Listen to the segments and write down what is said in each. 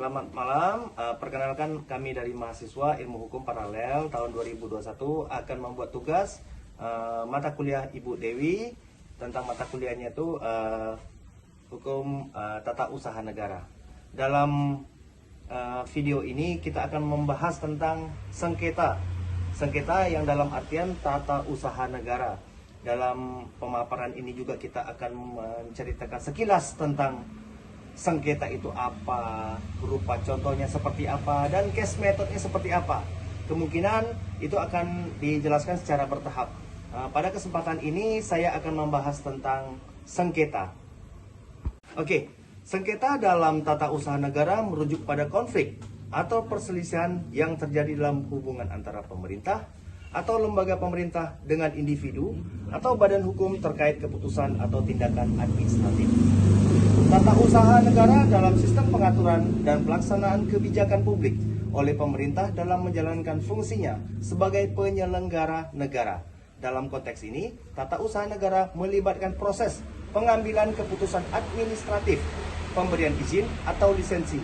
Selamat malam, perkenalkan kami dari mahasiswa Ilmu Hukum Paralel tahun 2021 akan membuat tugas mata kuliah Ibu Dewi tentang mata kuliahnya itu Hukum Tata Usaha Negara. Dalam video ini kita akan membahas tentang sengketa yang dalam artian tata usaha negara. Dalam pemaparan ini juga kita akan menceritakan sekilas tentang sengketa itu apa, berupa contohnya seperti apa, dan case methodnya seperti apa. Kemungkinan itu akan dijelaskan secara bertahap. Pada kesempatan ini saya akan membahas tentang sengketa. Oke, sengketa dalam tata usaha negara merujuk pada konflik atau perselisihan yang terjadi dalam hubungan antara pemerintah atau lembaga pemerintah dengan individu atau badan hukum terkait keputusan atau tindakan administratif. Tata usaha negara dalam sistem pengaturan dan pelaksanaan kebijakan publik oleh pemerintah dalam menjalankan fungsinya sebagai penyelenggara negara. Dalam konteks ini, tata usaha negara melibatkan proses pengambilan keputusan administratif, pemberian izin atau lisensi,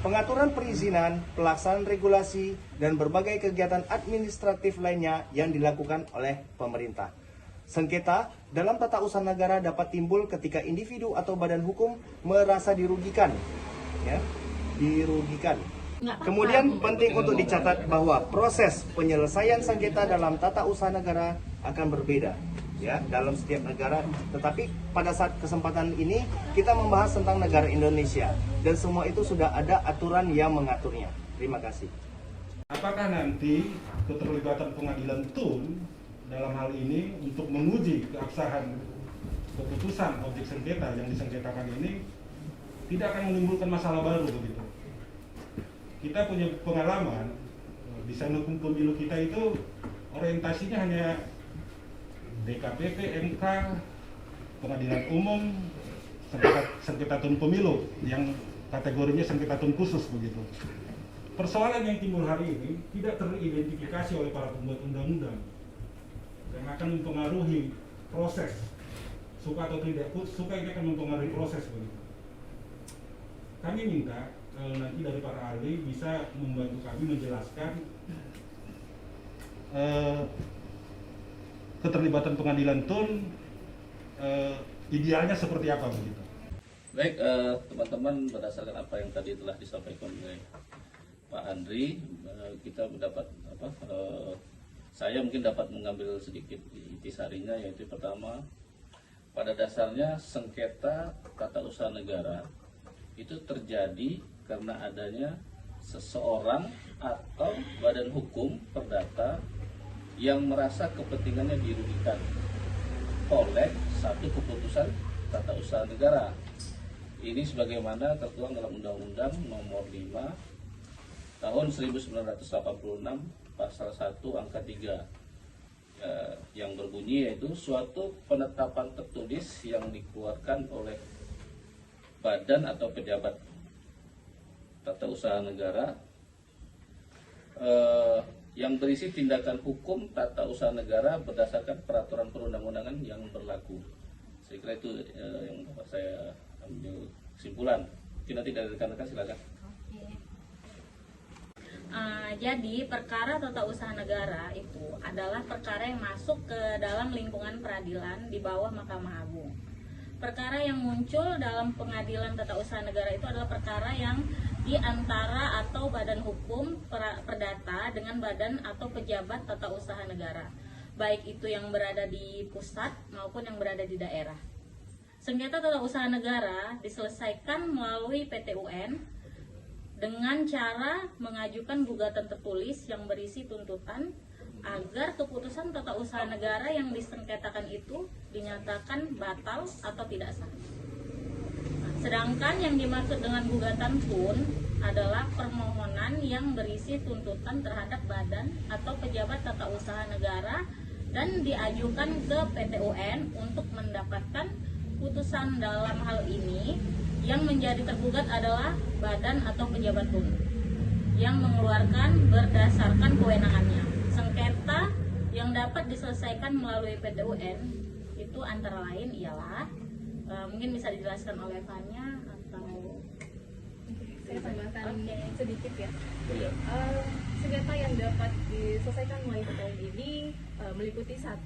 pengaturan perizinan, pelaksanaan regulasi, dan berbagai kegiatan administratif lainnya yang dilakukan oleh pemerintah. Sengketa dalam tata usaha negara dapat timbul ketika individu atau badan hukum merasa dirugikan. Kemudian penting untuk dicatat bahwa proses penyelesaian sengketa dalam tata usaha negara akan berbeda dalam setiap negara. Tetapi pada saat kesempatan ini kita membahas tentang negara Indonesia dan semua itu sudah ada aturan yang mengaturnya. Terima kasih. Apakah nanti keterlibatan pengadilan TUN dalam hal ini untuk menguji keabsahan keputusan objek sengketa yang disengketakan ini tidak akan menimbulkan masalah baru begitu? Kita punya pengalaman, desain hukum pemilu kita itu orientasinya hanya DKPP, MK, pengadilan umum, sengketa TUN pemilu yang kategorinya sengketa TUN khusus begitu. Persoalan yang timbul hari ini tidak teridentifikasi oleh para pembuat undang-undang dan akan mempengaruhi proses, suka atau tidak suka ini akan mempengaruhi proses begitu. Kami minta nanti dari para ahli bisa membantu kami menjelaskan keterlibatan pengadilan TUN idealnya seperti apa begitu. Baik, teman-teman, berdasarkan apa yang tadi telah disampaikan oleh Pak Andri, kita mendapat saya mungkin dapat mengambil sedikit intisarinya, yaitu pertama, pada dasarnya sengketa tata usaha negara itu terjadi karena adanya seseorang atau badan hukum perdata yang merasa kepentingannya dirugikan oleh satu keputusan tata usaha negara. Ini sebagaimana tertuang dalam Undang-Undang Nomor 5 Tahun 1986 Pasal 1 Angka 3 yang berbunyi yaitu suatu penetapan tertulis yang dikeluarkan oleh badan atau pejabat tata usaha negara yang berisi tindakan hukum tata usaha negara berdasarkan peraturan perundang-undangan yang berlaku. Saya kira itu yang dapat saya ambil kesimpulan. Mungkin nanti dari rekan-rekan silakan. Jadi perkara tata usaha negara itu adalah perkara yang masuk ke dalam lingkungan peradilan di bawah Mahkamah Agung. Perkara yang muncul dalam pengadilan tata usaha negara itu adalah perkara yang di antara atau badan hukum perdata dengan badan atau pejabat tata usaha negara, baik itu yang berada di pusat maupun yang berada di daerah. Sengketa tata usaha negara diselesaikan melalui PT-UN dengan cara mengajukan gugatan tertulis yang berisi tuntutan agar keputusan tata usaha negara yang disengketakan itu dinyatakan batal atau tidak sah. Sedangkan yang dimaksud dengan gugatan pun adalah permohonan yang berisi tuntutan terhadap badan atau pejabat tata usaha negara dan diajukan ke PT-UN untuk mendapatkan putusan. Dalam hal ini yang menjadi tergugat adalah badan atau pejabat hukum yang mengeluarkan berdasarkan kewenangannya. Sengketa yang dapat diselesaikan melalui PT-UN itu antara lain ialah mungkin bisa dijelaskan oleh Fanya atau saya tambahkan menambah sedikit ya. Iya. Sengketa yang dapat diselesaikan melalui PTN ini meliputi 1.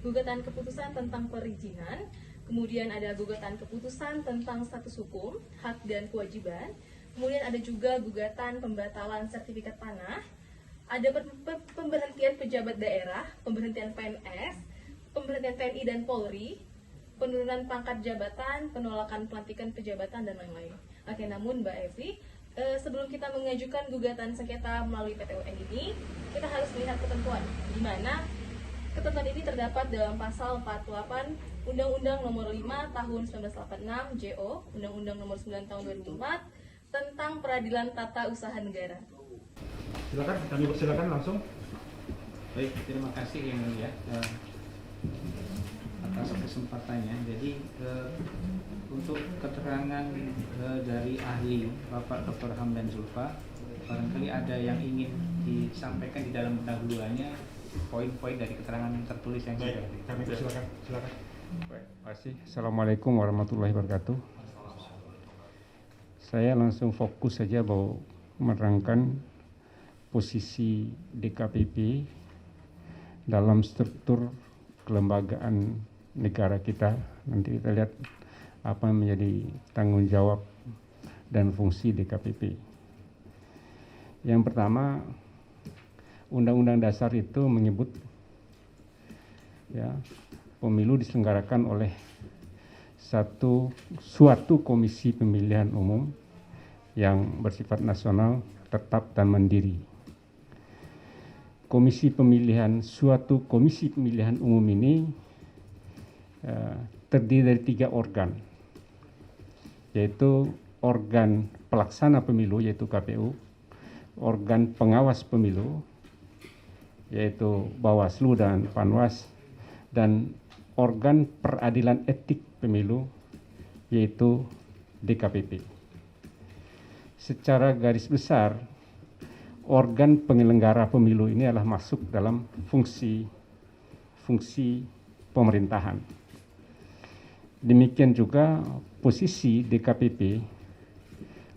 Gugatan keputusan tentang perizinan, kemudian ada gugatan keputusan tentang status hukum, hak dan kewajiban, kemudian ada juga gugatan pembatalan sertifikat tanah, ada pemberhentian pejabat daerah, pemberhentian PNS, pemberhentian TNI dan Polri, penurunan pangkat jabatan, penolakan pelantikan pejabatan, dan lain-lain. Oke, namun Mbak Evi, sebelum kita mengajukan gugatan sengketa melalui PTUN ini, kita harus melihat ketentuan, di mana ketentuan ini terdapat dalam pasal 48 Undang-Undang Nomor 5 Tahun 1986 JO, Undang-Undang Nomor 9 Tahun 2004 tentang Peradilan Tata Usaha Negara. Silakan, kami persilakan langsung. Baik, terima kasih yang mulia atas kesempatannya. Jadi untuk keterangan dari ahli Bapak Dr. Hamdan Zulfa, barangkali ada yang ingin disampaikan di dalam pendahuluannya, poin-poin dari keterangan tertulis yang sudah. Kami persilakan. Silakan. Baik, terima kasih. Assalamualaikum warahmatullahi wabarakatuh. Saya langsung fokus saja bahwa menerangkan posisi DKPP dalam struktur kelembagaan negara kita. Nanti kita lihat apa yang menjadi tanggung jawab dan fungsi DKPP. Yang pertama, Undang-Undang Dasar itu menyebut ya, pemilu diselenggarakan oleh suatu komisi pemilihan umum yang bersifat nasional, tetap dan mandiri. Suatu komisi pemilihan umum ini terdiri dari 3 organ, yaitu organ pelaksana pemilu yaitu KPU, organ pengawas pemilu yaitu Bawaslu dan Panwas, dan organ peradilan etik pemilu yaitu DKPP. Secara garis besar, organ penyelenggara pemilu ini adalah masuk dalam fungsi pemerintahan. Demikian juga posisi DKPP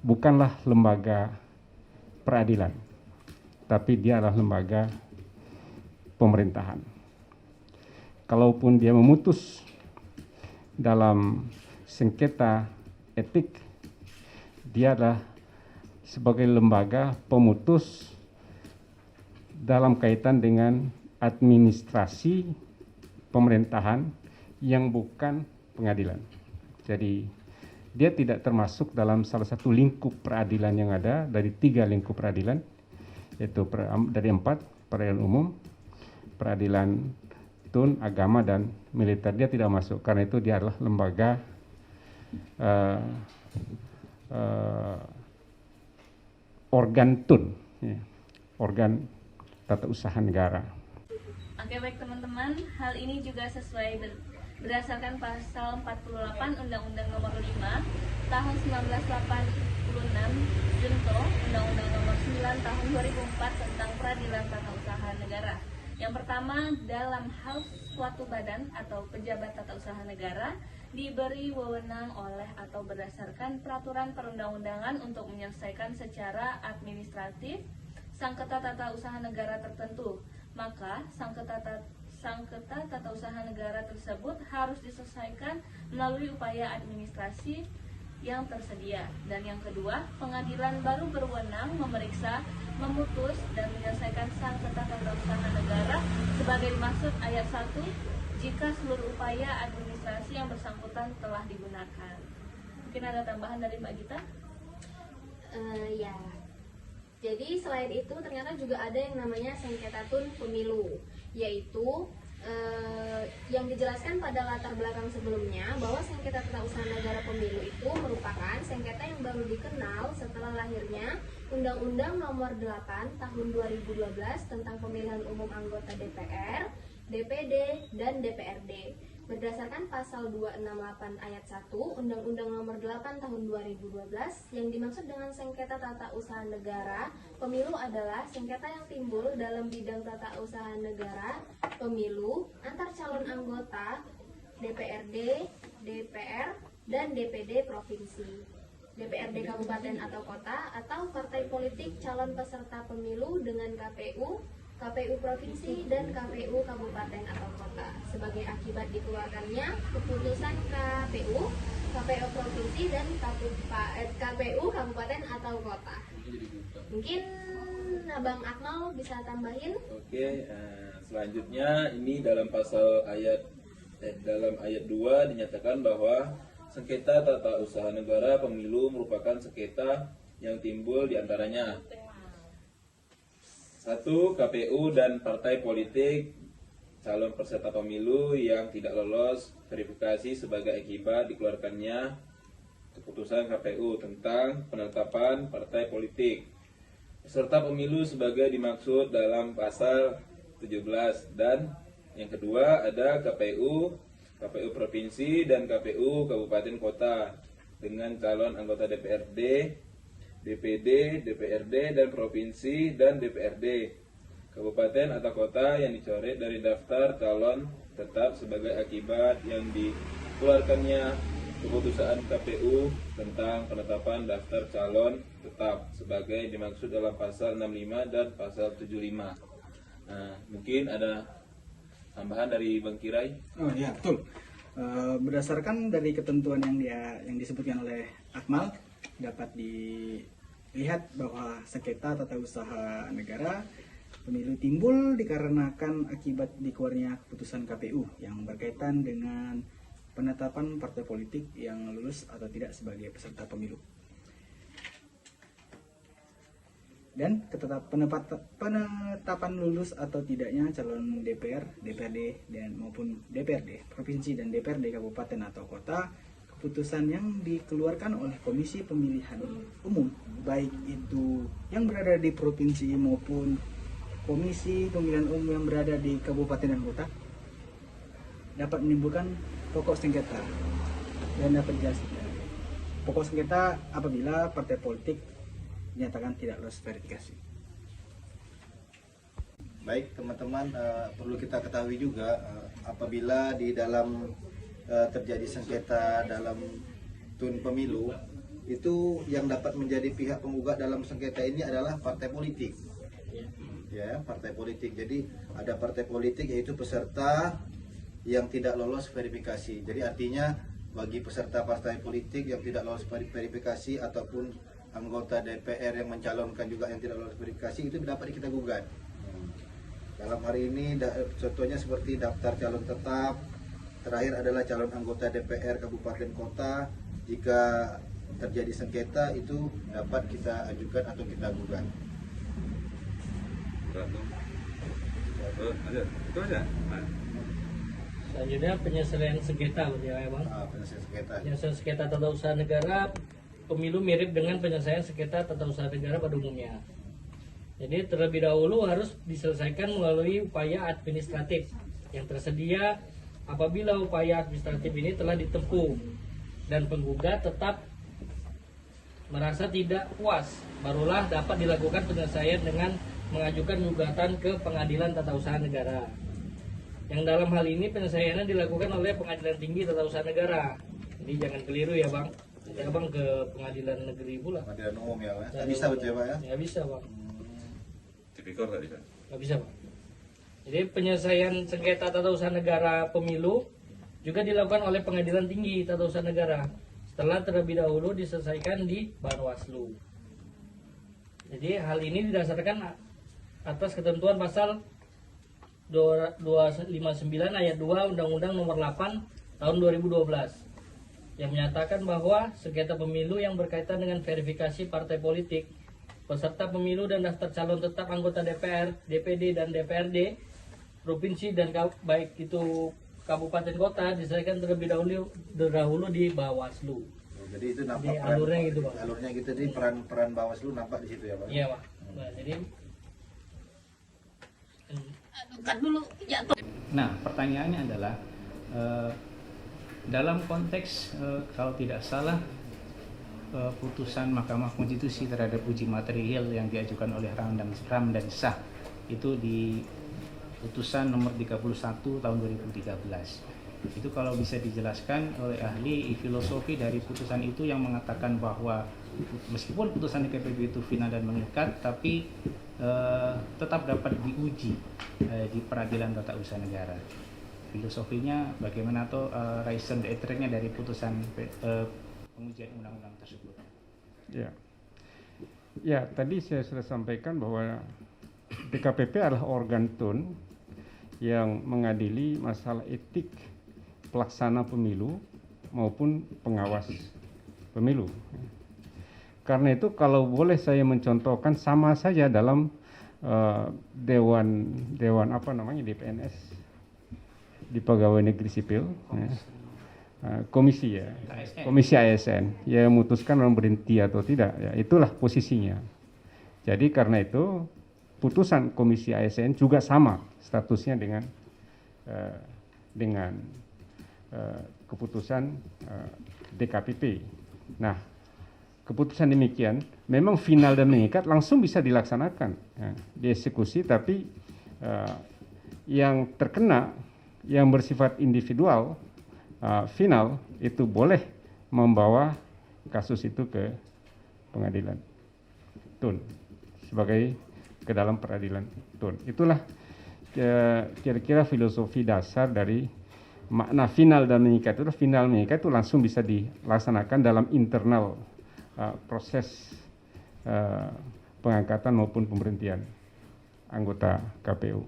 bukanlah lembaga peradilan, tapi dia adalah lembaga pemerintahan. Kalaupun dia memutus dalam sengketa etik, dia adalah sebagai lembaga pemutus dalam kaitan dengan administrasi pemerintahan yang bukan pengadilan. Jadi dia tidak termasuk dalam salah satu lingkup peradilan yang ada dari 3 lingkup peradilan, yaitu dari 4, peradilan umum, peradilan tun, agama, dan militer. Dia tidak masuk karena itu dia adalah lembaga organ tun, ya, organ tata usaha negara. Oke, baik teman-teman, hal ini juga sesuai berdasarkan pasal 48 Undang-Undang Nomor 5 Tahun 1986 Junto Undang-Undang Nomor 9 Tahun 2004 tentang Peradilan Tata Usaha Negara. Yang pertama, dalam hal suatu badan atau pejabat tata usaha negara diberi wewenang oleh atau berdasarkan peraturan perundang-undangan untuk menyelesaikan secara administratif sengketa tata usaha negara tertentu, maka sengketa tata usaha negara tersebut harus diselesaikan melalui upaya administrasi yang tersedia. Dan yang kedua, pengadilan baru berwenang memeriksa, memutus, dan menyelesaikan sengketa tata usaha negara sebagai dimaksud ayat 1 jika seluruh upaya administrasi yang bersangkutan telah digunakan. Mungkin ada tambahan dari Mbak Gita? Ya. Jadi selain itu ternyata juga ada yang namanya sengketa tun pemilu, yaitu yang dijelaskan pada latar belakang sebelumnya bahwa sengketa tata usaha negara pemilu itu merupakan sengketa yang baru dikenal setelah lahirnya Undang-Undang Nomor 8 Tahun 2012 tentang Pemilihan Umum Anggota DPR, DPD, dan DPRD. Berdasarkan pasal 268 ayat 1 Undang-Undang Nomor 8 Tahun 2012, yang dimaksud dengan sengketa tata usaha negara pemilu adalah sengketa yang timbul dalam bidang tata usaha negara pemilu antar calon anggota DPRD, DPR, dan DPD provinsi. DPRD kabupaten atau kota, atau partai politik calon peserta pemilu dengan KPU, KPU provinsi, dan KPU kabupaten atau kota. Sebagai akibat dikeluarkannya keputusan KPU, KPU provinsi, dan KPU kabupaten atau kota. Mungkin Abang Akmal bisa tambahin. Oke, selanjutnya ini dalam dalam ayat 2 dinyatakan bahwa sengketa tata usaha negara pemilu merupakan sengketa yang timbul diantaranya 1. KPU dan partai politik calon peserta pemilu yang tidak lolos verifikasi sebagai akibat dikeluarkannya keputusan KPU tentang penetapan partai politik peserta pemilu sebagai dimaksud dalam pasal 17. Dan yang kedua ada KPU provinsi dan KPU kabupaten kota dengan calon anggota DPRD, DPD, DPRD dan provinsi dan DPRD kabupaten atau kota yang dicoret dari daftar calon tetap sebagai akibat yang dikeluarkannya keputusan KPU tentang penetapan daftar calon tetap sebagai dimaksud dalam pasal 65 dan pasal 75. Nah, mungkin ada tambahan dari Bang Kirai. Oh ya, betul. Berdasarkan dari ketentuan yang disebutkan oleh Akmal, dapat dilihat bahwa sengketa tata usaha negara pemilu timbul dikarenakan akibat dikeluarnya keputusan KPU yang berkaitan dengan penetapan partai politik yang lulus atau tidak sebagai peserta pemilu. Dan penetapan lulus atau tidaknya calon DPR, DPRD dan maupun DPRD provinsi dan DPRD kabupaten atau kota, keputusan yang dikeluarkan oleh Komisi Pemilihan Umum, baik itu yang berada di provinsi maupun Komisi Pemilihan Umum yang berada di kabupaten dan kota, dapat menimbulkan pokok sengketa dan dapat dijelaskan. Pokok sengketa apabila partai politik dinyatakan tidak lolos verifikasi. Baik teman-teman, perlu kita ketahui juga apabila di dalam terjadi sengketa dalam tun pemilu, itu yang dapat menjadi pihak penggugat dalam sengketa ini adalah partai politik. Ya, partai politik. Jadi ada partai politik yaitu peserta yang tidak lolos verifikasi. Jadi artinya bagi peserta partai politik yang tidak lolos verifikasi ataupun anggota DPR yang mencalonkan juga yang tidak lolos verifikasi itu dapat kita gugat. Dalam hari ini contohnya seperti daftar calon tetap, terakhir adalah calon anggota DPR kabupaten kota. Jika terjadi sengketa itu dapat kita ajukan atau kita gugat. Itu aja. Selanjutnya penyelesaian sengketa, ya Bang. Penyelesaian sengketa. Penyelesaian sengketa tata usaha negara pemilu mirip dengan penyelesaian sengketa tata usaha negara pada umumnya. Jadi terlebih dahulu harus diselesaikan melalui upaya administratif yang tersedia. Apabila upaya administratif ini telah ditempuh dan penggugat tetap merasa tidak puas, barulah dapat dilakukan penyelesaian dengan mengajukan gugatan ke Pengadilan Tata Usaha Negara. Yang dalam hal ini penyelesaiannya dilakukan oleh Pengadilan Tinggi Tata Usaha Negara. Jadi jangan keliru ya Bang. Ya Bang ke Pengadilan Negeri pula. Pengadilan umum ya Bang. Nggak bisa betul ya Bang ya? Nggak bisa Bang. Tipikor nggak bisa? Nggak bisa Bang. Jadi penyelesaian sengketa tata usaha negara pemilu juga dilakukan oleh Pengadilan Tinggi Tata Usaha Negara setelah terlebih dahulu diselesaikan di Bawaslu. Jadi hal ini didasarkan atas ketentuan pasal 259 ayat 2 Undang-Undang Nomor 8 Tahun 2012 yang menyatakan bahwa sengketa pemilu yang berkaitan dengan verifikasi partai politik, peserta pemilu dan daftar calon tetap anggota DPR, DPD dan DPRD provinsi dan baik itu kabupaten kota diselesaikan terlebih dahulu di Bawaslu. Jadi itu nampak jadi, alurnya gitu Pak. Alurnya gitu, jadi peran Bawaslu nampak di situ ya Pak. Iya Pak. Nah, jadi Nah, pertanyaannya adalah dalam konteks kalau tidak salah putusan Mahkamah Konstitusi terhadap uji material yang diajukan oleh Ram dan Shah itu di putusan nomor 31 tahun 2013. Itu kalau bisa dijelaskan oleh ahli filosofi dari putusan itu yang mengatakan bahwa meskipun putusan DKPP itu final dan mengikat, tapi tetap dapat diuji di peradilan tata usaha negara. Filosofinya bagaimana atau raison d'être-nya dari putusan pengujian undang-undang tersebut? Ya, tadi saya sudah sampaikan bahwa DKPP adalah organ tun yang mengadili masalah etik pelaksana pemilu maupun pengawas pemilu. Karena itu kalau boleh saya mencontohkan, sama saja dalam dewan apa namanya di PNS, di Pegawai Negeri Sipil, komisi ya, komisi ASN, ya memutuskan orang berhenti atau tidak, ya itulah posisinya. Jadi karena itu putusan komisi ASN juga sama statusnya dengan keputusan DKPP. Nah, keputusan demikian memang final dan mengikat langsung bisa dilaksanakan, dieksekusi, tapi yang terkena yang bersifat individual final itu boleh membawa kasus itu ke pengadilan tun sebagai ke dalam peradilan tun. Itulah kira-kira filosofi dasar dari makna final dan mengikat. Itu final mengikat itu langsung bisa dilaksanakan dalam internal proses pengangkatan maupun pemberhentian anggota KPU.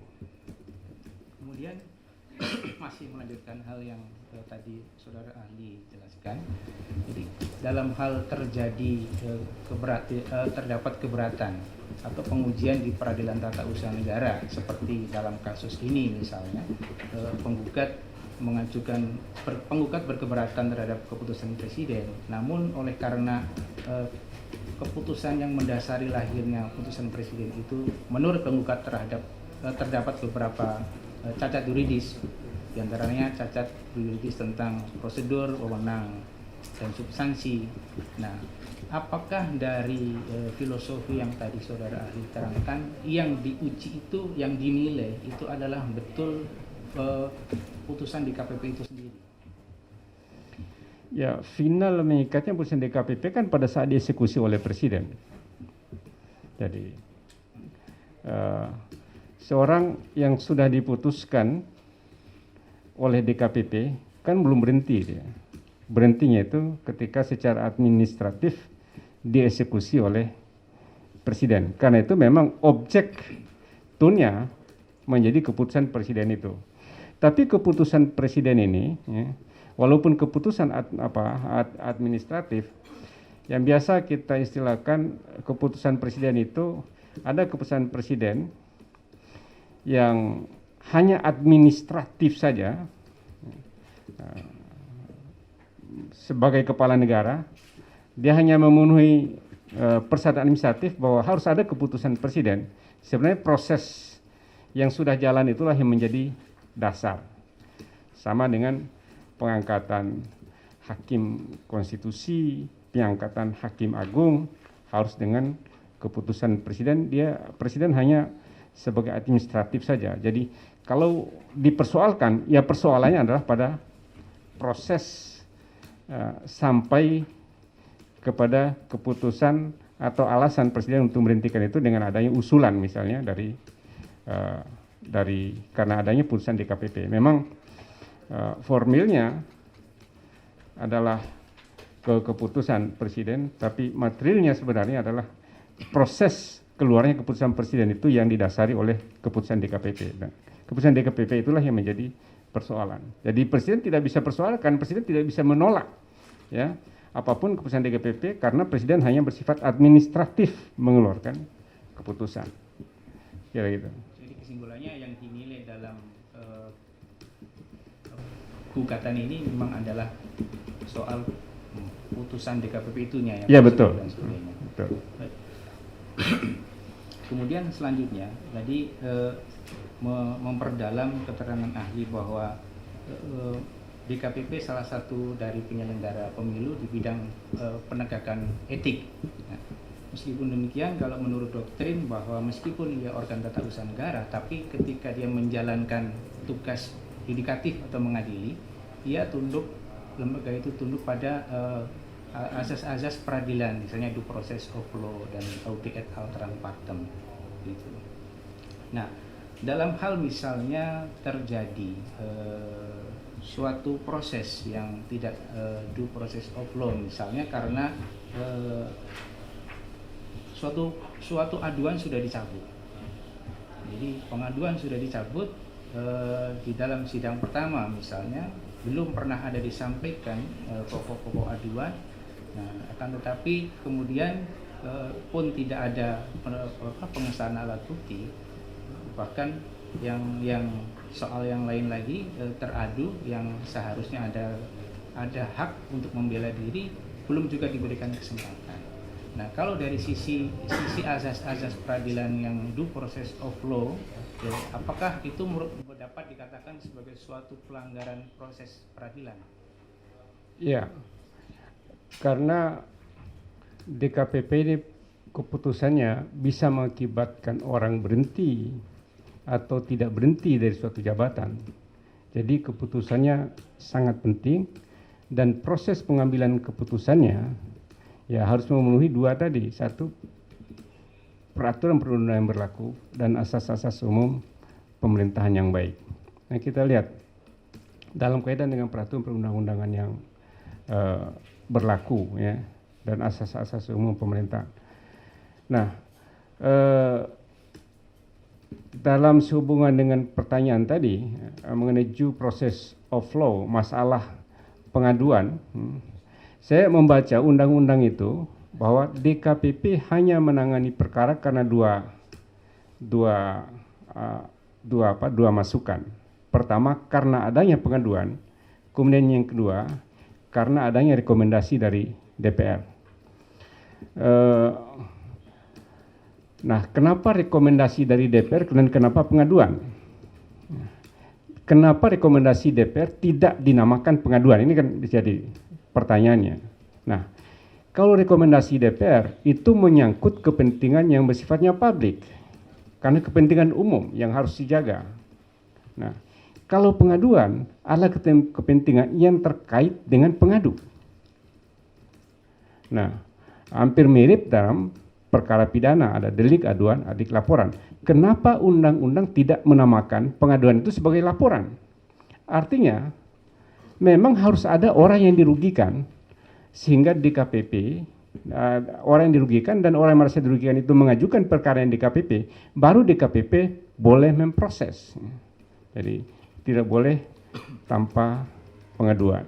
Kemudian masih melanjutkan hal yang tadi saudara ahli jelaskan. Jadi dalam hal terjadi terdapat keberatan atau pengujian di peradilan tata usaha negara seperti dalam kasus ini misalnya, penggugat berkeberatan terhadap keputusan presiden, namun oleh karena keputusan yang mendasari lahirnya keputusan presiden itu menurut penggugat terdapat beberapa cacat yuridis, diantaranya cacat yuridis tentang prosedur, wewenang, dan substansi. Nah, apakah dari filosofi yang tadi saudara ahli terangkan, yang diuji itu, yang dinilai itu adalah betul putusan DKPP itu sendiri? Ya, final mengikatnya putusan DKPP kan pada saat dieksekusi oleh presiden. Jadi seorang yang sudah diputuskan oleh DKPP kan belum berhenti dia. Berhentinya itu ketika secara administratif dieksekusi oleh presiden. Karena itu memang objek tunnya menjadi keputusan presiden itu. Tapi keputusan presiden ini, ya, walaupun keputusan administratif, yang biasa kita istilahkan keputusan presiden itu, ada keputusan presiden yang hanya administratif saja, sebagai kepala negara, dia hanya memenuhi persyaratan administratif bahwa harus ada keputusan presiden. Sebenarnya proses yang sudah jalan itulah yang menjadi dasar. Sama dengan pengangkatan hakim konstitusi, pengangkatan hakim agung, harus dengan keputusan presiden. Presiden hanya sebagai administratif saja. Jadi kalau dipersoalkan, ya persoalannya adalah pada proses sampai kepada keputusan atau alasan presiden untuk memberhentikan itu dengan adanya usulan misalnya dari karena adanya putusan DKPP. Memang formilnya adalah keputusan presiden, tapi materialnya sebenarnya adalah proses keluarnya keputusan presiden itu yang didasari oleh keputusan DKPP. Dan keputusan DKPP itulah yang menjadi persoalan. Jadi presiden tidak bisa persoalkan, presiden tidak bisa menolak, ya, apapun keputusan DKPP karena presiden hanya bersifat administratif mengeluarkan keputusan. Kira gitu. Jadi kesimpulannya yang dinilai dalam gugatan ini memang adalah soal putusan DKPP itunya ya. Ya betul. Betul. Kemudian selanjutnya tadi memperdalam keterangan ahli bahwa DKPP salah satu dari penyelenggara pemilu di bidang penegakan etik. Nah, meskipun demikian, kalau menurut doktrin bahwa meskipun dia organ tata usaha negara, tapi ketika dia menjalankan tugas yudikatif atau mengadili, lembaga itu tunduk pada asas-asas peradilan, misalnya due process of law dan audit et alteram partem gitu. Nah, dalam hal misalnya terjadi suatu proses yang tidak due process of law, misalnya karena suatu aduan sudah dicabut. Jadi pengaduan sudah dicabut di dalam sidang pertama misalnya belum pernah ada disampaikan pokok-pokok aduan. Nah, akan tetapi kemudian pun tidak ada pengesahan alat bukti, bahkan yang soal yang lain lagi teradu yang seharusnya ada hak untuk membela diri belum juga diberikan kesempatan. Nah, kalau dari sisi asas-asas peradilan yang due process of law, ya, apakah itu dapat dikatakan sebagai suatu pelanggaran proses peradilan? Ya, karena DKPP ini keputusannya bisa mengakibatkan orang berhenti atau tidak berhenti dari suatu jabatan. Jadi keputusannya sangat penting dan proses pengambilan keputusannya ya harus memenuhi dua tadi. Satu, peraturan perundang-undangan yang berlaku dan asas-asas umum pemerintahan yang baik. Nah, kita lihat dalam kaitan dengan peraturan perundang-undangan yang berlaku ya dan asas-asas umum pemerintahan. Nah, dalam sehubungan dengan pertanyaan tadi mengenai due process of law, masalah pengaduan, saya membaca undang-undang itu bahwa DKPP hanya menangani perkara karena dua masukan. Pertama, karena adanya pengaduan, kemudian yang kedua, karena adanya rekomendasi dari DPR. Nah, kenapa rekomendasi dari DPR dan kenapa pengaduan? Kenapa rekomendasi DPR tidak dinamakan pengaduan? Ini kan jadi pertanyaannya. Nah, kalau rekomendasi DPR itu menyangkut kepentingan yang bersifatnya publik, karena kepentingan umum yang harus dijaga. Nah, kalau pengaduan adalah kepentingan yang terkait dengan pengadu. Nah, hampir mirip dalam perkara pidana, ada delik aduan, delik laporan. Kenapa undang-undang tidak menamakan pengaduan itu sebagai laporan? Artinya, memang harus ada orang yang dirugikan, sehingga DKPP, orang yang dirugikan dan orang yang merasa dirugikan itu mengajukan perkara yang DKPP, baru DKPP boleh memproses. Jadi, tidak boleh tanpa pengaduan.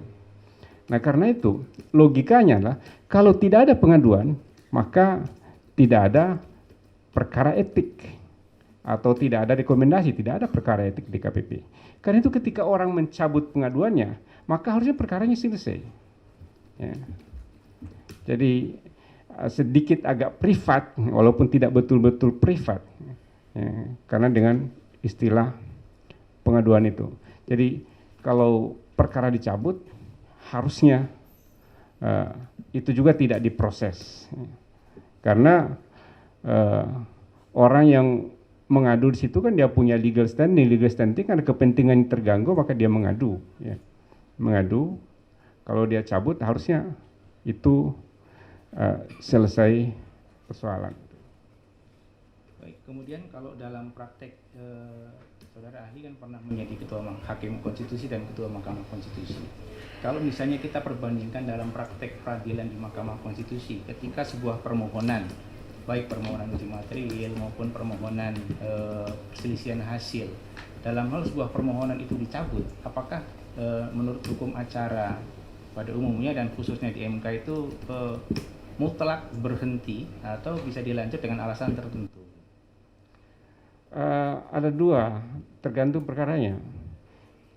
Nah, karena itu, logikanya adalah, kalau tidak ada pengaduan, maka tidak ada perkara etik atau tidak ada rekomendasi, tidak ada perkara etik di KPP. Karena itu ketika orang mencabut pengaduannya, maka harusnya perkaranya selesai. Ya. Jadi sedikit agak privat, walaupun tidak betul-betul privat, ya, karena dengan istilah pengaduan itu. Jadi kalau perkara dicabut, harusnya itu juga tidak diproses. Karena orang yang mengadu di situ kan dia punya legal standing karena kepentingan terganggu maka dia mengadu, ya. Mengadu, kalau dia cabut harusnya itu selesai persoalan. Baik, kemudian kalau dalam praktek saudara ahli kan pernah menjadi ketua hakim konstitusi dan ketua Mahkamah Konstitusi. Kalau misalnya kita perbandingkan dalam praktek peradilan di Mahkamah Konstitusi, ketika sebuah permohonan, baik permohonan uji material maupun permohonan perselisihan hasil, dalam hal sebuah permohonan itu dicabut, apakah menurut hukum acara pada umumnya dan khususnya di MK itu mutlak berhenti atau bisa dilanjut dengan alasan tertentu? Ada dua, tergantung perkaranya.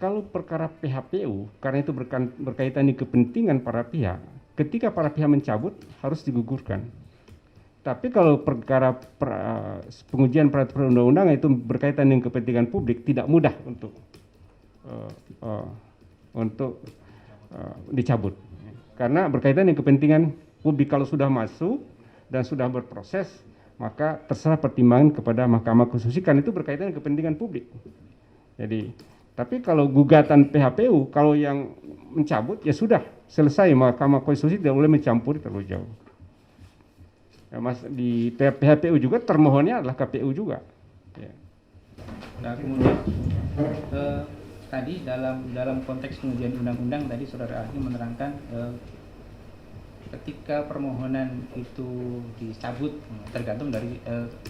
Kalau perkara PHPU, karena itu berkaitan dengan kepentingan para pihak, ketika para pihak mencabut harus digugurkan. Tapi kalau perkara pengujian peraturan perundang-undangan itu berkaitan dengan kepentingan publik, tidak mudah untuk dicabut. Karena berkaitan dengan kepentingan publik, kalau sudah masuk dan sudah berproses, maka terserah pertimbangan kepada Mahkamah Konstitusi, karena itu berkaitan dengan kepentingan publik. Jadi, Tapi kalau gugatan PHPU, kalau yang mencabut ya sudah selesai, Mahkamah Konstitusi tidak boleh mencampuri terlalu jauh. Ya, Mas, di PHPU juga termohonnya adalah KPU juga. Ya. Nah, kemudian tadi dalam konteks pengujian undang-undang tadi saudara ahli menerangkan ketika permohonan itu dicabut tergantung dari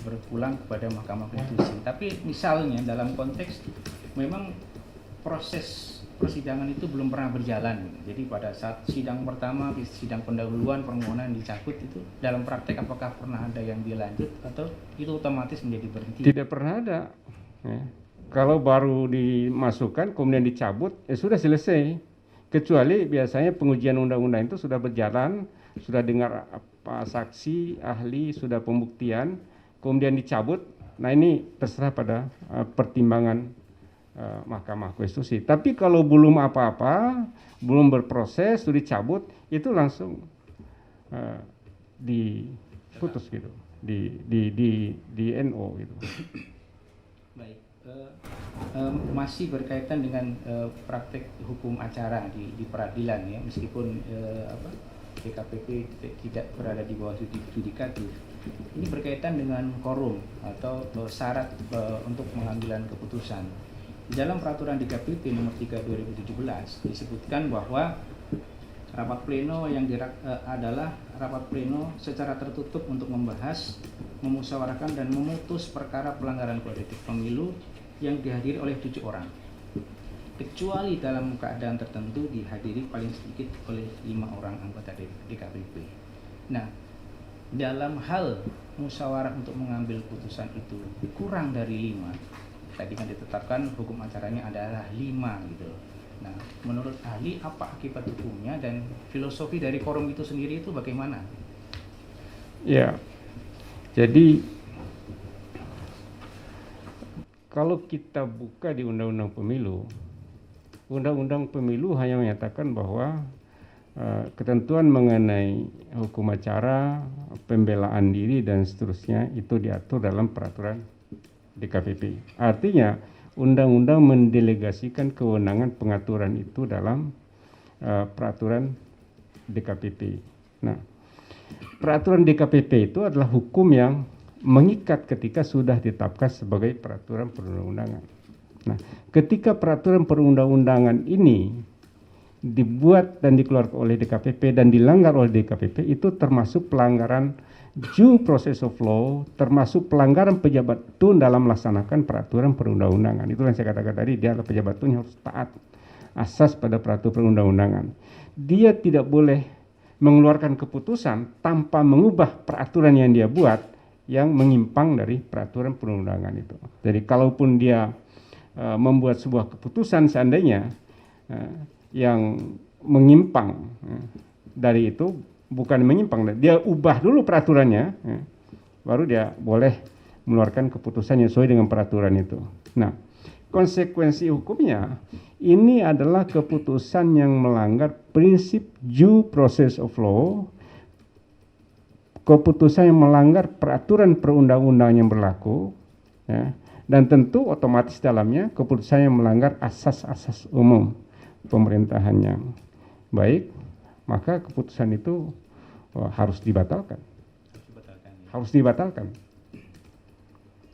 berpulang kepada Mahkamah Konstitusi. Tapi misalnya dalam konteks memang proses persidangan itu belum pernah berjalan. Jadi pada saat sidang pertama, sidang pendahuluan permohonan dicabut itu dalam praktek apakah pernah ada yang dilanjut atau itu otomatis menjadi berhenti? Tidak pernah ada. Ya. Kalau baru dimasukkan kemudian dicabut, ya sudah selesai. Kecuali biasanya pengujian undang-undang itu sudah berjalan, sudah dengar apa saksi, ahli, sudah pembuktian, kemudian dicabut. Nah ini terserah pada pertimbangan Mahkamah Konstitusi. Tapi kalau belum apa-apa, belum berproses, sudah dicabut, itu langsung diputus gitu, di NO gitu. Baik, masih berkaitan dengan praktek hukum acara di peradilan ya, meskipun DKPP tidak berada di bawah yudikatif. Ini berkaitan dengan quorum atau syarat untuk pengambilan keputusan. Dalam peraturan DKPP nomor 3 2017 disebutkan bahwa rapat pleno yang adalah rapat pleno secara tertutup untuk membahas, memusyawarahkan dan memutus perkara pelanggaran kode etik pemilu yang dihadiri oleh 7 orang. Kecuali dalam keadaan tertentu dihadiri paling sedikit oleh 5 orang anggota DKPP. Nah, dalam hal musyawarah untuk mengambil putusan itu kurang dari 5, tadi kan ditetapkan hukum acaranya adalah 5 gitu. Nah, menurut ahli apa akibat hukumnya dan filosofi dari quorum itu sendiri itu bagaimana? Ya, jadi kalau kita buka di Undang-Undang Pemilu hanya menyatakan bahwa ketentuan mengenai hukum acara, pembelaan diri dan seterusnya itu diatur dalam peraturan DKPP. Artinya undang-undang mendelegasikan kewenangan pengaturan itu dalam peraturan DKPP. Nah, peraturan DKPP itu adalah hukum yang mengikat ketika sudah ditetapkan sebagai peraturan perundang-undangan. Nah, ketika peraturan perundang-undangan ini dibuat dan dikeluarkan oleh DKPP dan dilanggar oleh DKPP, itu termasuk pelanggaran due process of law, termasuk pelanggaran pejabat tun dalam melaksanakan peraturan perundang-undangan. Itu yang saya katakan tadi, dia adalah pejabat tun yang harus taat asas pada peraturan perundang-undangan. Dia tidak boleh mengeluarkan keputusan tanpa mengubah peraturan yang dia buat yang menyimpang dari peraturan perundang-undangan itu. Jadi kalaupun dia membuat sebuah keputusan seandainya yang menyimpang dari itu, bukan menyimpang, dia ubah dulu peraturannya, baru dia boleh mengeluarkan keputusan yang sesuai dengan peraturan itu. Nah, konsekuensi hukumnya ini adalah keputusan yang melanggar prinsip due process of law, keputusan yang melanggar peraturan perundang-undangan yang berlaku, ya, dan tentu otomatis dalamnya keputusan yang melanggar asas-asas umum pemerintahan yang baik, maka keputusan itu harus dibatalkan. Harus dibatalkan.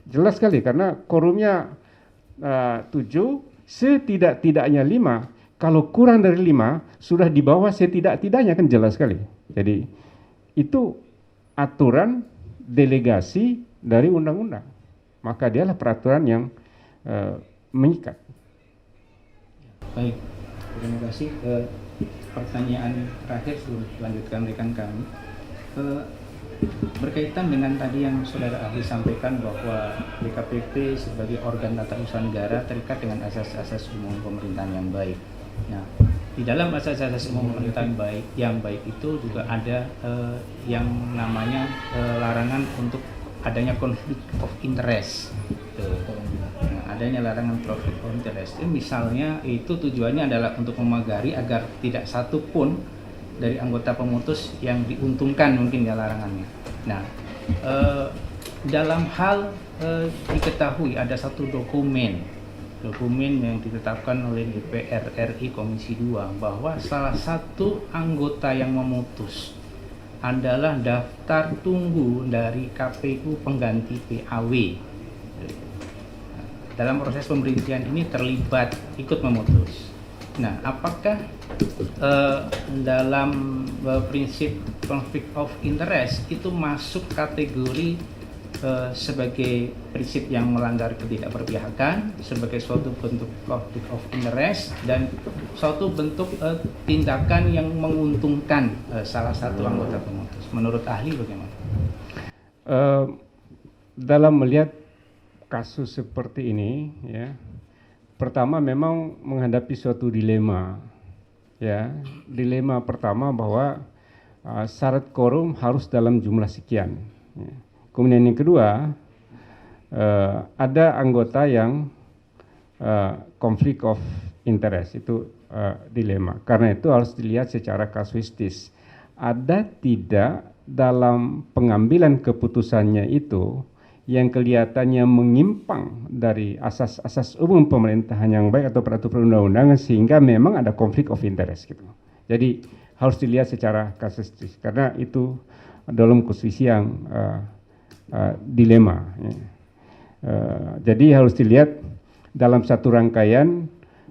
Jelas sekali karena quorumnya 7, setidak-tidaknya 5. Kalau kurang dari 5, sudah di bawah setidak-tidaknya, kan jelas sekali. Jadi itu aturan delegasi dari undang-undang. Maka dialah peraturan yang mengikat. Baik, terima kasih. Pertanyaan terakhir sebelum dilanjutkan rekan kami, berkaitan dengan tadi yang saudara ahli sampaikan bahwa DKPP sebagai organ tata usaha negara terikat dengan asas-asas umum pemerintahan yang baik. Nah, di dalam asas-asas umum pemerintahan yang baik itu juga ada yang namanya larangan untuk adanya konflik of interest. Nah, adanya larangan konflik of interest. Misalnya itu tujuannya adalah untuk memagari agar tidak satu pun dari anggota pemutus yang diuntungkan mungkin ya larangannya. Nah, dalam hal diketahui ada satu dokumen dokumen yang ditetapkan oleh DPR RI Komisi 2 bahwa salah satu anggota yang memutus adalah daftar tunggu dari KPU pengganti PAW. Dalam proses pemberhentian ini terlibat ikut memutus. Nah, apakah dalam prinsip conflict of interest itu masuk kategori sebagai prinsip yang melanggar ketidakberpihakan, sebagai suatu bentuk conflict of interest, dan suatu bentuk tindakan yang menguntungkan salah satu anggota pemutus? Menurut ahli bagaimana? Dalam melihat kasus seperti ini, ya, pertama memang menghadapi suatu dilema, ya. Dilema pertama bahwa syarat quorum harus dalam jumlah sekian. Ya. Kemudian yang kedua, ada anggota yang konflik of interest, itu dilema. Karena itu harus dilihat secara kasuistis. Ada tidak dalam pengambilan keputusannya itu yang kelihatannya menyimpang dari asas-asas umum pemerintahan yang baik atau peraturan perundang-undangan sehingga memang ada konflik of interest gitu. Jadi harus dilihat secara kasuistis karena itu dalam posisi yang dilema. Ya. Jadi harus dilihat dalam satu rangkaian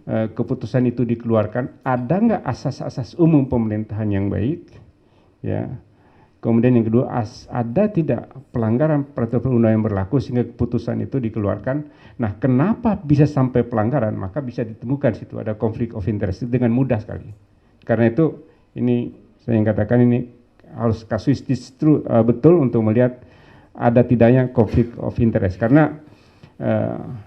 keputusan itu dikeluarkan ada nggak asas-asas umum pemerintahan yang baik, ya. Kemudian yang kedua ada tidak pelanggaran peraturan perundang-undangan yang berlaku sehingga keputusan itu dikeluarkan. Nah, kenapa bisa sampai pelanggaran? Maka bisa ditemukan situ ada konflik of interest dengan mudah sekali. Karena itu ini saya katakan ini harus kasuistis betul untuk melihat ada tidaknya konflik of interest karena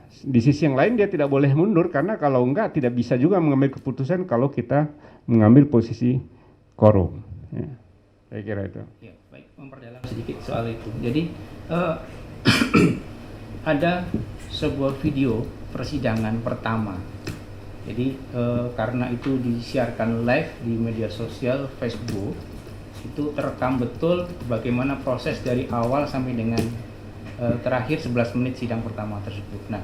di sisi yang lain dia tidak boleh mundur karena kalau enggak tidak bisa juga mengambil keputusan kalau kita mengambil posisi quorum. Ya, saya kira itu. Ya, baik, memperdalam sedikit soal itu. Jadi ada sebuah video persidangan pertama. Jadi karena itu disiarkan live di media sosial Facebook, itu terekam betul bagaimana proses dari awal sampai dengan terakhir 11 menit sidang pertama tersebut. Nah,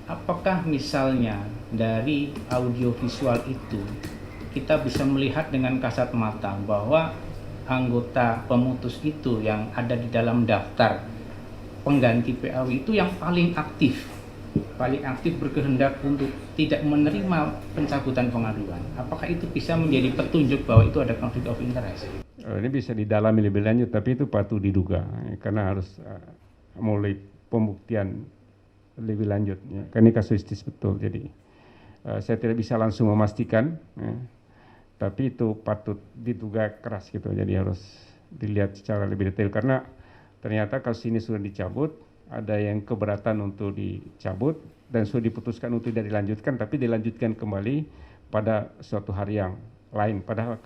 apakah misalnya dari audio visual itu kita bisa melihat dengan kasat mata bahwa anggota pemutus itu yang ada di dalam daftar pengganti PAW itu yang paling aktif berkehendak untuk tidak menerima pencabutan pengaduan? Apakah itu bisa menjadi petunjuk bahwa itu ada konflik of interest? Ini bisa didalami lebih lanjut, tapi itu patut diduga karena harus mulai pembuktian lebih lanjut. Ya. Karena ini kasuistis betul, jadi saya tidak bisa langsung memastikan, ya, tapi itu patut diduga keras gitu. Jadi harus dilihat secara lebih detail karena ternyata kasus ini sudah dicabut. Ada yang keberatan untuk dicabut dan sudah diputuskan untuk tidak dilanjutkan, tapi dilanjutkan kembali pada suatu hari yang lain. Padahal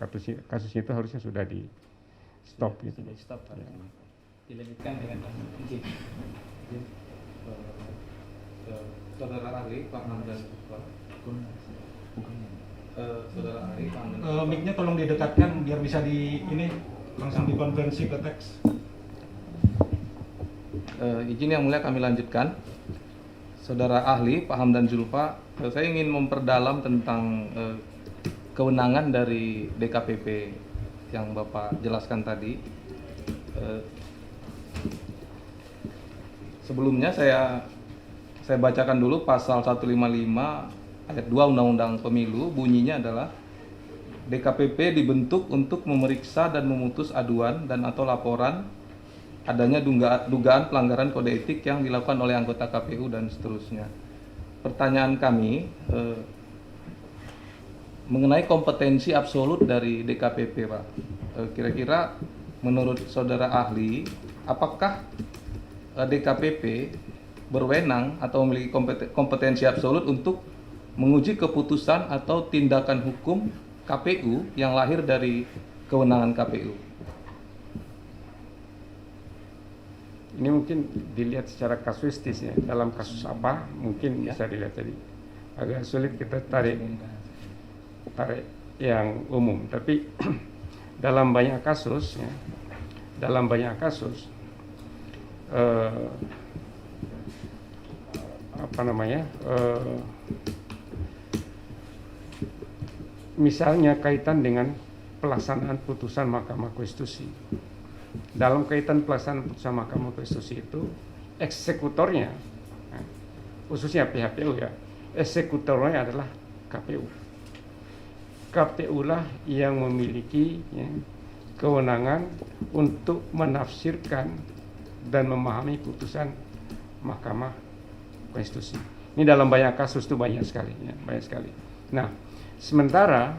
kasusnya itu harusnya sudah di stop gitu. Sudah stop harusnya. Dilanjutkan dengan izin. Saudara ahli Pak Hamdan, saudara ahli Pak Hamdan. Mic-nya tolong didekatkan biar bisa ini langsung dikonversi ke teks. Izin yang mulia kami lanjutkan. Saudara ahli Pak Hamdan Zulfa, saya ingin memperdalam tentang kewenangan dari DKPP yang Bapak jelaskan tadi. Sebelumnya saya bacakan dulu pasal 155 ayat 2 Undang-Undang Pemilu, bunyinya adalah DKPP dibentuk untuk memeriksa dan memutus aduan dan atau laporan adanya dugaan pelanggaran kode etik yang dilakukan oleh anggota KPU dan seterusnya. Pertanyaan kami mengenai kompetensi absolut dari DKPP, Pak. Kira-kira menurut saudara ahli, apakah DKPP berwenang atau memiliki kompetensi absolut untuk menguji keputusan atau tindakan hukum KPU yang lahir dari kewenangan KPU? Ini mungkin dilihat secara kasuistis ya. Dalam kasus apa mungkin bisa dilihat tadi. Agak sulit kita tarik yang umum. Tapi dalam banyak kasus ya, misalnya kaitan dengan pelaksanaan putusan Mahkamah Konstitusi. Dalam kaitan pelaksanaan putusan Mahkamah Konstitusi itu eksekutornya, khususnya PHPU ya, eksekutornya adalah KPU. KPU lah yang memiliki kewenangan untuk menafsirkan dan memahami putusan Mahkamah Konstitusi. Ini dalam banyak kasus itu banyak sekali. Nah, sementara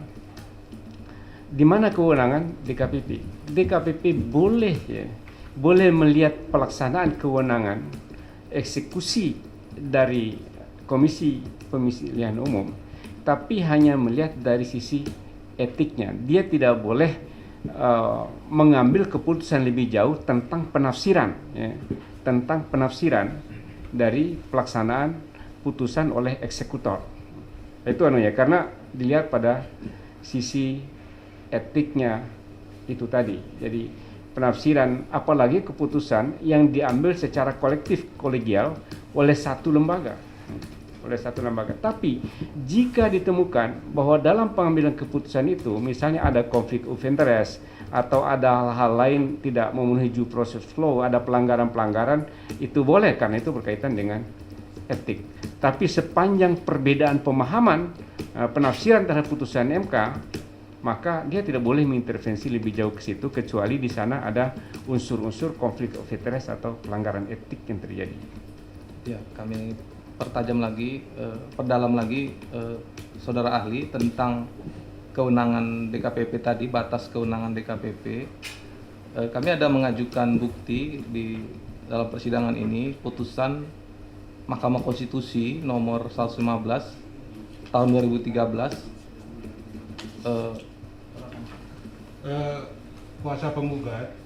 di mana kewenangan DKPP? DKPP boleh melihat pelaksanaan kewenangan eksekusi dari Komisi Pemilihan Umum, tapi hanya melihat dari sisi etiknya. Dia tidak boleh mengambil keputusan lebih jauh tentang penafsiran, tentang penafsiran dari pelaksanaan putusan oleh eksekutor. Itu karena dilihat pada sisi etiknya itu tadi. Jadi penafsiran, apalagi keputusan yang diambil secara kolektif kolegial oleh satu lembaga. Tapi jika ditemukan bahwa dalam pengambilan keputusan itu misalnya ada konflik of interest atau ada hal-hal lain tidak memenuhi due process flow, ada pelanggaran-pelanggaran, itu boleh karena itu berkaitan dengan etik. Tapi sepanjang perbedaan pemahaman penafsiran terhadap putusan MK, maka dia tidak boleh mengintervensi lebih jauh ke situ kecuali di sana ada unsur-unsur konflik of interest atau pelanggaran etik yang terjadi. Ya, kami pertajam lagi, perdalam lagi, saudara ahli, tentang kewenangan DKPP tadi, batas kewenangan DKPP. Kami ada mengajukan bukti di dalam persidangan ini, putusan Mahkamah Konstitusi nomor 115 tahun 2013. Kuasa penggugat,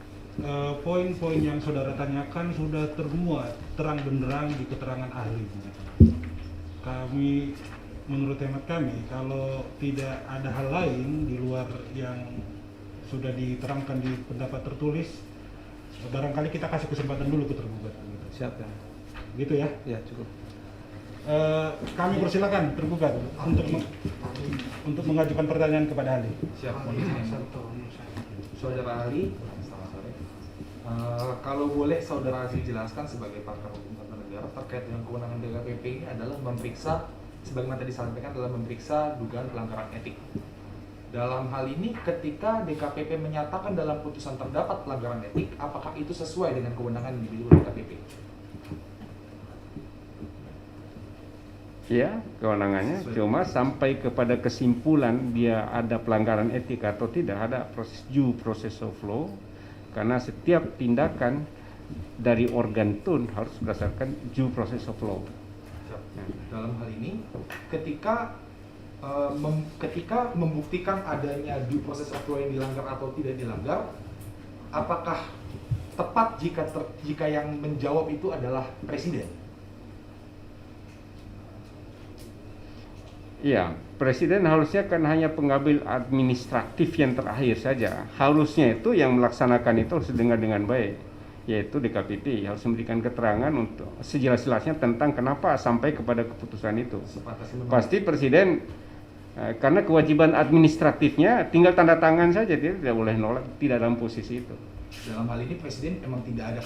poin-poin yang saudara tanyakan sudah termuat terang benderang di keterangan ahli. Kami, menurut hemat kami, kalau tidak ada hal lain di luar yang sudah diterangkan di pendapat tertulis, barangkali kita kasih kesempatan dulu ke tergugat. Siap ya. Gitu ya? Ya, cukup. Kami persilakan tergugat untuk mengajukan pertanyaan kepada ahli. Siap. Saudara ahli, selamat sore. Kalau boleh saudara ahli jelaskan sebagai pakar hukum tata negara terkait dengan kewenangan DKPP ini adalah memeriksa, sebagaimana tadi disampaikan, adalah memeriksa dugaan pelanggaran etik. Dalam hal ini, ketika DKPP menyatakan dalam putusan terdapat pelanggaran etik, apakah itu sesuai dengan kewenangan yang dimiliki oleh DKPP? Ya, kewenangannya cuma sampai kepada kesimpulan dia ada pelanggaran etik atau tidak, ada proses due process of law, karena setiap tindakan dari organ tun harus berdasarkan due process of law. Dalam hal ini, ketika membuktikan adanya due process of law yang dilanggar atau tidak dilanggar, apakah tepat jika yang menjawab itu adalah presiden? Ya, presiden harusnya kan hanya pengambil administratif yang terakhir saja. Harusnya itu yang melaksanakan itu harus dengar dengan baik, yaitu DKPP harus memberikan keterangan untuk sejelas-jelasnya tentang kenapa sampai kepada keputusan itu. Pasti presiden karena kewajiban administratifnya tinggal tanda tangan saja, dia tidak boleh nolak, tidak dalam posisi itu. Dalam hal ini presiden memang tidak ada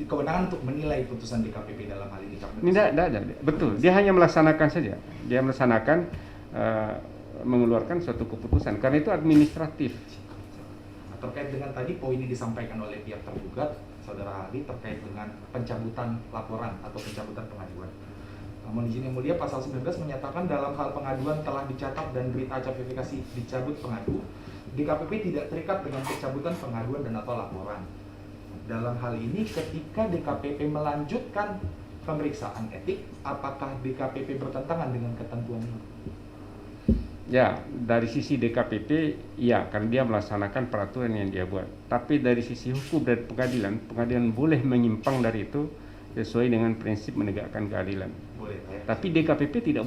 kewenangan untuk menilai putusan DKPP dalam hal ini. Tidak ada, betul. Dia hanya melaksanakan saja. Dia melaksanakan mengeluarkan suatu keputusan karena itu administratif. Terkait dengan tadi poin ini disampaikan oleh pihak tergugat, saudara ahli, terkait dengan pencabutan laporan atau pencabutan pengaduan. Namun izin yang mulia, pasal 19 menyatakan dalam hal pengaduan telah dicatat dan berita acara verifikasi dicabut pengadu, DKPP tidak terikat dengan pencabutan pengaduan dan atau laporan. Dalam hal ini, ketika DKPP melanjutkan pemeriksaan etik, apakah DKPP bertentangan dengan ketentuan ini? Ya, dari sisi DKPP, ya, karena dia melaksanakan peraturan yang dia buat. Tapi dari sisi hukum dan pengadilan boleh menyimpang dari itu sesuai dengan prinsip menegakkan keadilan. Boleh, ya. Tapi DKPP tidak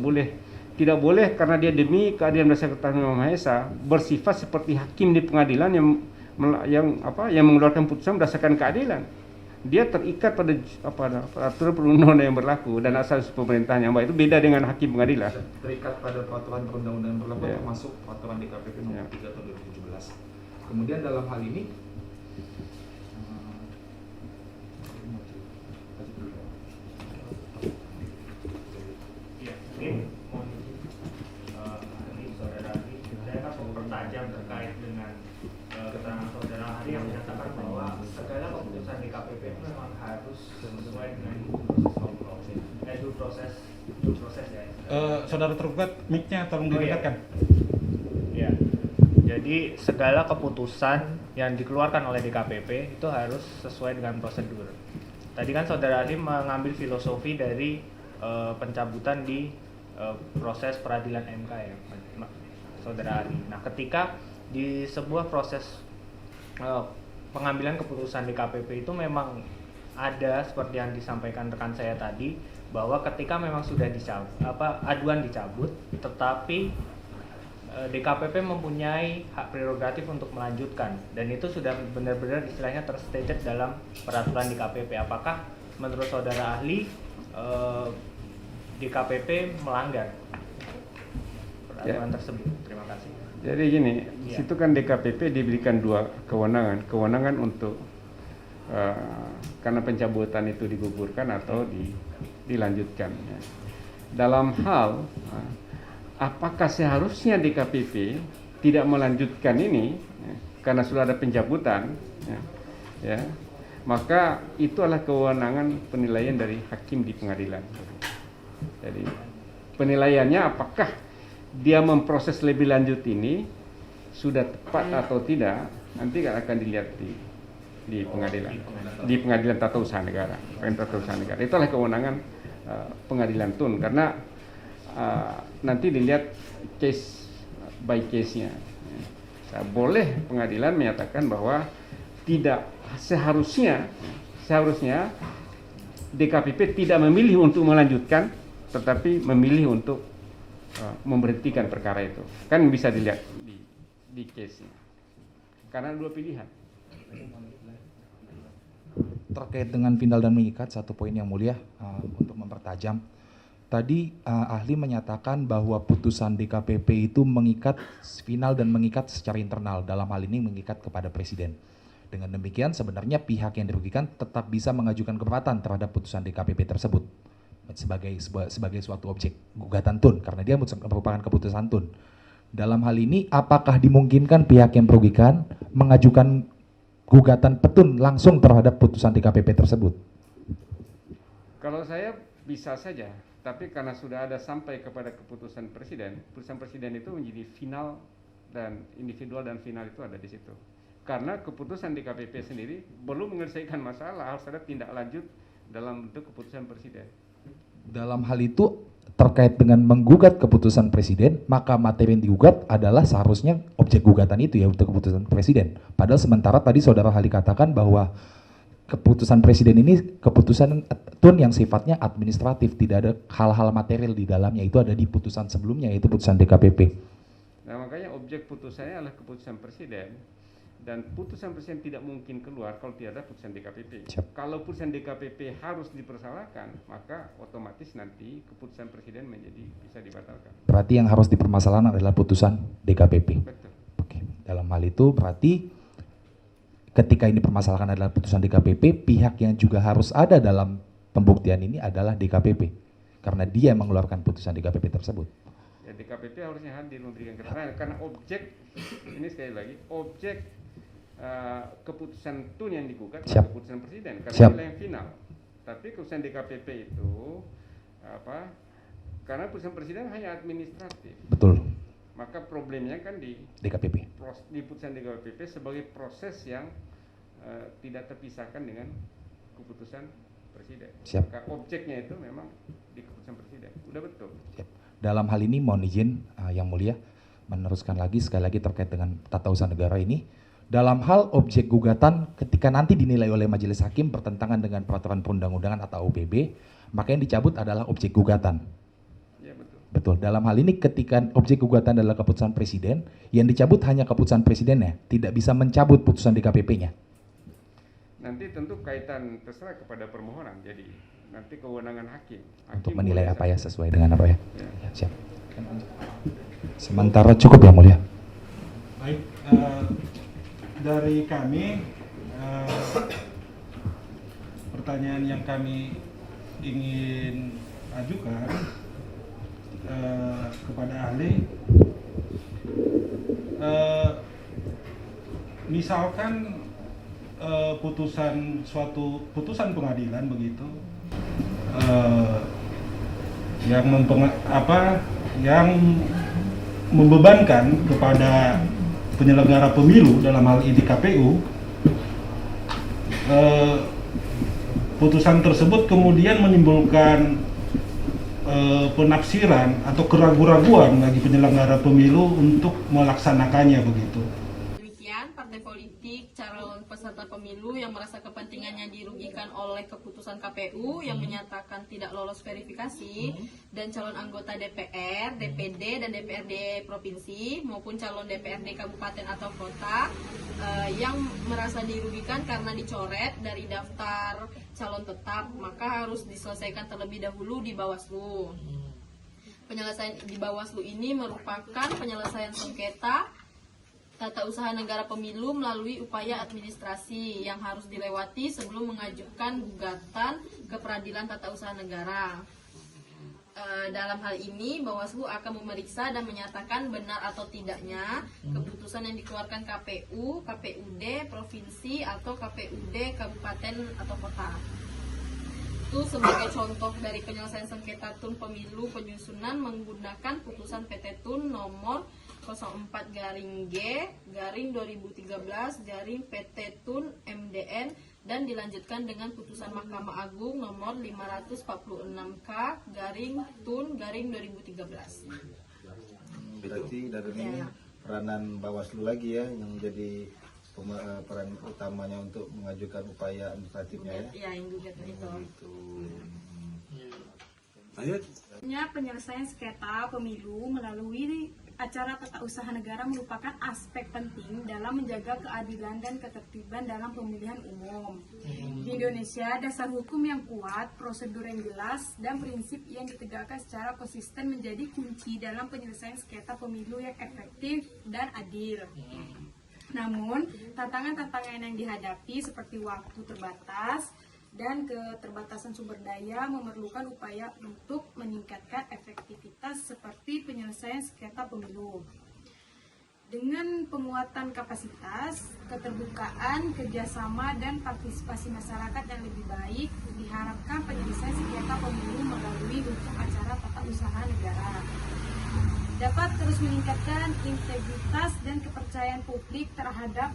boleh karena dia demi keadilan berdasarkan ketentuan Yang Maha Esa bersifat seperti hakim di pengadilan yang mengeluarkan putusan berdasarkan keadilan. dia terikat pada peraturan perundang-undangan yang berlaku dan asas pemerintahan yang baik. Itu beda dengan hakim pengadilan. Terikat pada peraturan perundang-undangan berlaku Ya. termasuk peraturan DKPP nomor Ya. 3 tahun 2017. Kemudian dalam hal ini Ya, mungkin mohon ini saudara Hari, saya akan mempertajam terkait dengan keterangan saudara Hari yang menyatakan bahwa segala keputusan DKPP itu memang harus sesuai dengan due proses ya. Saudara tergugat, mic-nya tolong didekatkan. Ya. Jadi segala keputusan yang dikeluarkan oleh DKPP itu harus sesuai dengan prosedur. Tadi kan saudara Ali mengambil filosofi dari pencabutan di proses peradilan MK ya, saudara Ali. Nah, ketika di sebuah proses pengambilan keputusan DKPP itu memang ada seperti yang disampaikan rekan saya tadi, bahwa ketika memang sudah aduan dicabut, tetapi DKPP mempunyai hak prerogatif untuk melanjutkan, dan itu sudah benar-benar istilahnya terstated dalam peraturan DKPP. Apakah menurut saudara ahli DKPP melanggar peraturan tersebut? Terima kasih. Jadi gini, di Ya. situ kan DKPP diberikan dua kewenangan untuk karena pencabutan itu digugurkan atau dilanjutkan. Ya. Dalam hal apakah seharusnya DKPP tidak melanjutkan ini ya, karena sudah ada pencabutan, ya, maka itu adalah kewenangan penilaian dari hakim di pengadilan. Jadi penilaiannya apakah dia memproses lebih lanjut ini sudah tepat atau tidak, nanti akan dilihat di pengadilan tata usaha negara. Itulah kewenangan pengadilan tun, karena nanti dilihat case by case-nya. Boleh pengadilan menyatakan bahwa tidak seharusnya DKPP tidak memilih untuk melanjutkan, tetapi memilih untuk memberhentikan perkara itu. Kan bisa dilihat di case-nya. Karena dua pilihan. terkait dengan final dan mengikat, satu poin yang mulia untuk mempertajam. Tadi ahli menyatakan bahwa putusan DKPP itu mengikat final dan mengikat secara internal, dalam hal ini mengikat kepada presiden. Dengan demikian sebenarnya pihak yang dirugikan tetap bisa mengajukan keberatan terhadap putusan DKPP tersebut sebagai suatu objek gugatan tun, karena dia merupakan keputusan tun. Dalam hal ini apakah dimungkinkan pihak yang merugikan mengajukan gugatan petun langsung terhadap putusan DKPP tersebut? Kalau saya bisa saja, tapi karena sudah ada sampai kepada keputusan presiden itu menjadi final, dan individual dan final itu ada di situ. Karena keputusan DKPP sendiri belum menyelesaikan masalah, harus ada tindak lanjut dalam bentuk keputusan presiden. Dalam hal itu terkait dengan menggugat keputusan presiden, maka materi yang digugat adalah seharusnya objek gugatan itu ya untuk keputusan presiden. Padahal sementara tadi saudara Hali katakan bahwa keputusan presiden ini keputusan tun yang sifatnya administratif, tidak ada hal-hal material di dalamnya, itu ada di putusan sebelumnya yaitu putusan DKPP. Nah makanya objek putusannya adalah keputusan presiden, dan putusan presiden tidak mungkin keluar kalau tidak ada putusan DKPP. Siap. Kalau putusan DKPP harus dipersalahkan, maka otomatis nanti keputusan presiden bisa dibatalkan. Berarti yang harus dipermasalahkan adalah putusan DKPP. Betul. Oke. Dalam hal itu berarti ketika ini permasalahan adalah putusan DKPP, pihak yang juga harus ada dalam pembuktian ini adalah DKPP, karena dia yang mengeluarkan putusan DKPP tersebut. Ya, DKPP harusnya hadir memberikan keterangan, karena objek ini sekali lagi objek keputusan tun yang digugat adalah keputusan presiden, karena itulah yang final. Tapi keputusan DKPP itu karena putusan presiden hanya administratif. Betul. Maka problemnya kan di DKPP. Di putusan DKPP sebagai proses yang tidak terpisahkan dengan keputusan presiden. Siap. Maka objeknya itu memang di keputusan presiden. Udah betul. Siap. Dalam hal ini mohon izin yang mulia meneruskan lagi sekali lagi terkait dengan tata usaha negara ini. Dalam hal objek gugatan ketika nanti dinilai oleh majelis hakim bertentangan dengan peraturan perundang-undangan atau OPB, maka yang dicabut adalah objek gugatan. Ya, betul. Betul. Dalam hal ini ketika objek gugatan adalah keputusan presiden, yang dicabut hanya keputusan presidennya, tidak bisa mencabut putusan DKPP-nya. nanti tentu kaitan terserah kepada permohonan. Jadi nanti kewenangan hakim. Untuk menilai apa ya sesuai dengan apa ya. Ya siap. Sementara cukup yang mulia. Baik, dari kami pertanyaan yang kami ingin ajukan kepada ahli, misalkan suatu putusan pengadilan begitu yang yang membebankan kepada penyelenggara pemilu, dalam hal ini KPU, putusan tersebut kemudian menimbulkan penafsiran atau keraguan-raguan bagi penyelenggara pemilu untuk melaksanakannya begitu. Demikian, partai politik calon peserta pemilu yang merasa kepentingannya dirugikan oleh keputusan KPU yang menyatakan tidak lolos verifikasi, dan calon anggota DPR, DPD, dan DPRD provinsi maupun calon DPRD kabupaten atau kota yang merasa dirugikan karena dicoret dari daftar calon tetap, maka harus diselesaikan terlebih dahulu di Bawaslu. Penyelesaian di Bawaslu ini merupakan penyelesaian sengketa tata usaha negara pemilu melalui upaya administrasi yang harus dilewati sebelum mengajukan gugatan ke peradilan tata usaha negara. Dalam hal ini, Bawaslu akan memeriksa dan menyatakan benar atau tidaknya keputusan yang dikeluarkan KPU, KPUD provinsi atau KPUD kabupaten atau kota. Itu sebagai contoh dari penyelesaian sengketa tun pemilu penyusunan menggunakan putusan PT Tun nomor 04-G-2013-PT Tun MDN dan dilanjutkan dengan putusan Mahkamah Agung nomor 546K-Tun-2013. Berarti dari ini peranan Bawaslu lagi ya yang menjadi peran utamanya untuk mengajukan upaya administratifnya ya. Iya, yang gugat itu. Lanjut. Penyelesaian sengketa pemilu melalui acara tata usaha negara merupakan aspek penting dalam menjaga keadilan dan ketertiban dalam pemilihan umum. Di Indonesia, dasar hukum yang kuat, prosedur yang jelas, dan prinsip yang ditegakkan secara konsisten menjadi kunci dalam penyelesaian sengketa pemilu yang efektif dan adil. Namun, tantangan-tantangan yang dihadapi seperti waktu terbatas dan keterbatasan sumber daya memerlukan upaya untuk meningkatkan efektivitas seperti penyelesaian sengketa pemilu. Dengan penguatan kapasitas, keterbukaan, kerjasama, dan partisipasi masyarakat yang lebih baik, diharapkan penyelesaian sengketa pemilu melalui hukum acara tata usaha negara dapat terus meningkatkan integritas dan kepercayaan publik terhadap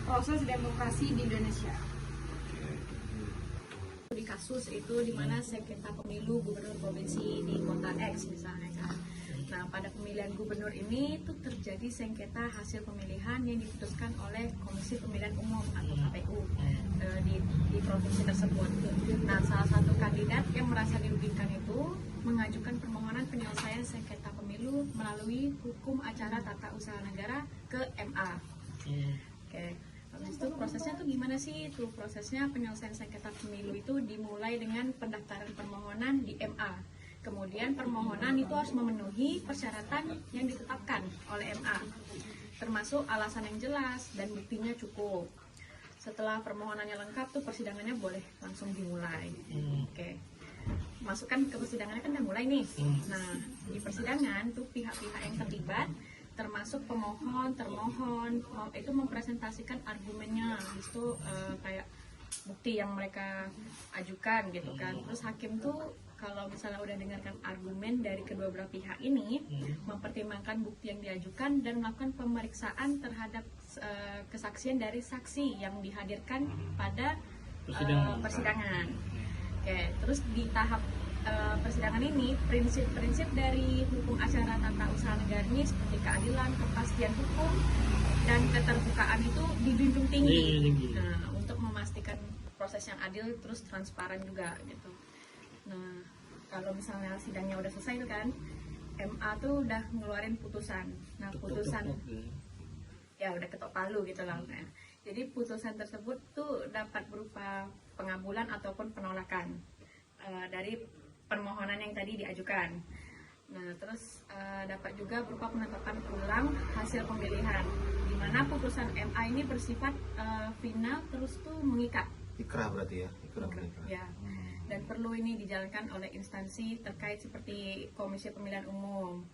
proses demokrasi di Indonesia. Di kasus itu di mana sengketa pemilu gubernur provinsi di kota X misalnya kan. Nah, pada pemilihan gubernur ini itu terjadi sengketa hasil pemilihan yang diputuskan oleh Komisi Pemilihan Umum atau KPU di provinsi tersebut. Nah, salah satu kandidat yang merasa dirugikan itu mengajukan permohonan penyelesaian sengketa pemilu melalui hukum acara tata usaha negara ke MA. Oke. Habis itu prosesnya tuh gimana sih? Itu prosesnya penyelesaian sengketa pemilu itu dimulai dengan pendaftaran permohonan di MA. Kemudian permohonan itu harus memenuhi persyaratan yang ditetapkan oleh MA, termasuk alasan yang jelas dan buktinya cukup. Setelah permohonannya lengkap tuh persidangannya boleh langsung dimulai. Oke. Masukkan ke persidangannya kan udah mulai nih. Nah, di persidangan tuh pihak-pihak yang terlibat termasuk pemohon, termohon itu mempresentasikan argumennya, itu kayak bukti yang mereka ajukan gitu kan. Terus hakim tuh kalau misalnya udah dengarkan argumen dari kedua belah pihak ini, mempertimbangkan bukti yang diajukan dan melakukan pemeriksaan terhadap kesaksian dari saksi yang dihadirkan pada persidangan. Oke, terus di tahap persidangan ini prinsip-prinsip dari hukum acara tata usaha negara ini seperti keadilan, kepastian hukum, dan keterbukaan itu dijunjung tinggi. Nah, untuk memastikan proses yang adil terus transparan juga gitu. Nah, kalau misalnya sidangnya udah selesai kan, MA tuh udah ngeluarin putusan. Nah, putusan ya udah ketok palu gitu lah. Nah, Jadi putusan tersebut tuh dapat berupa pengabulan ataupun penolakan dari permohonan yang tadi diajukan. Nah, terus dapat juga berupa penetapan ulang hasil pemilihan, di mana putusan MA ini bersifat final terus tuh mengikat. Ikrah berarti ya, ikrah. Ya. Dan perlu ini dijalankan oleh instansi terkait seperti Komisi Pemilihan Umum.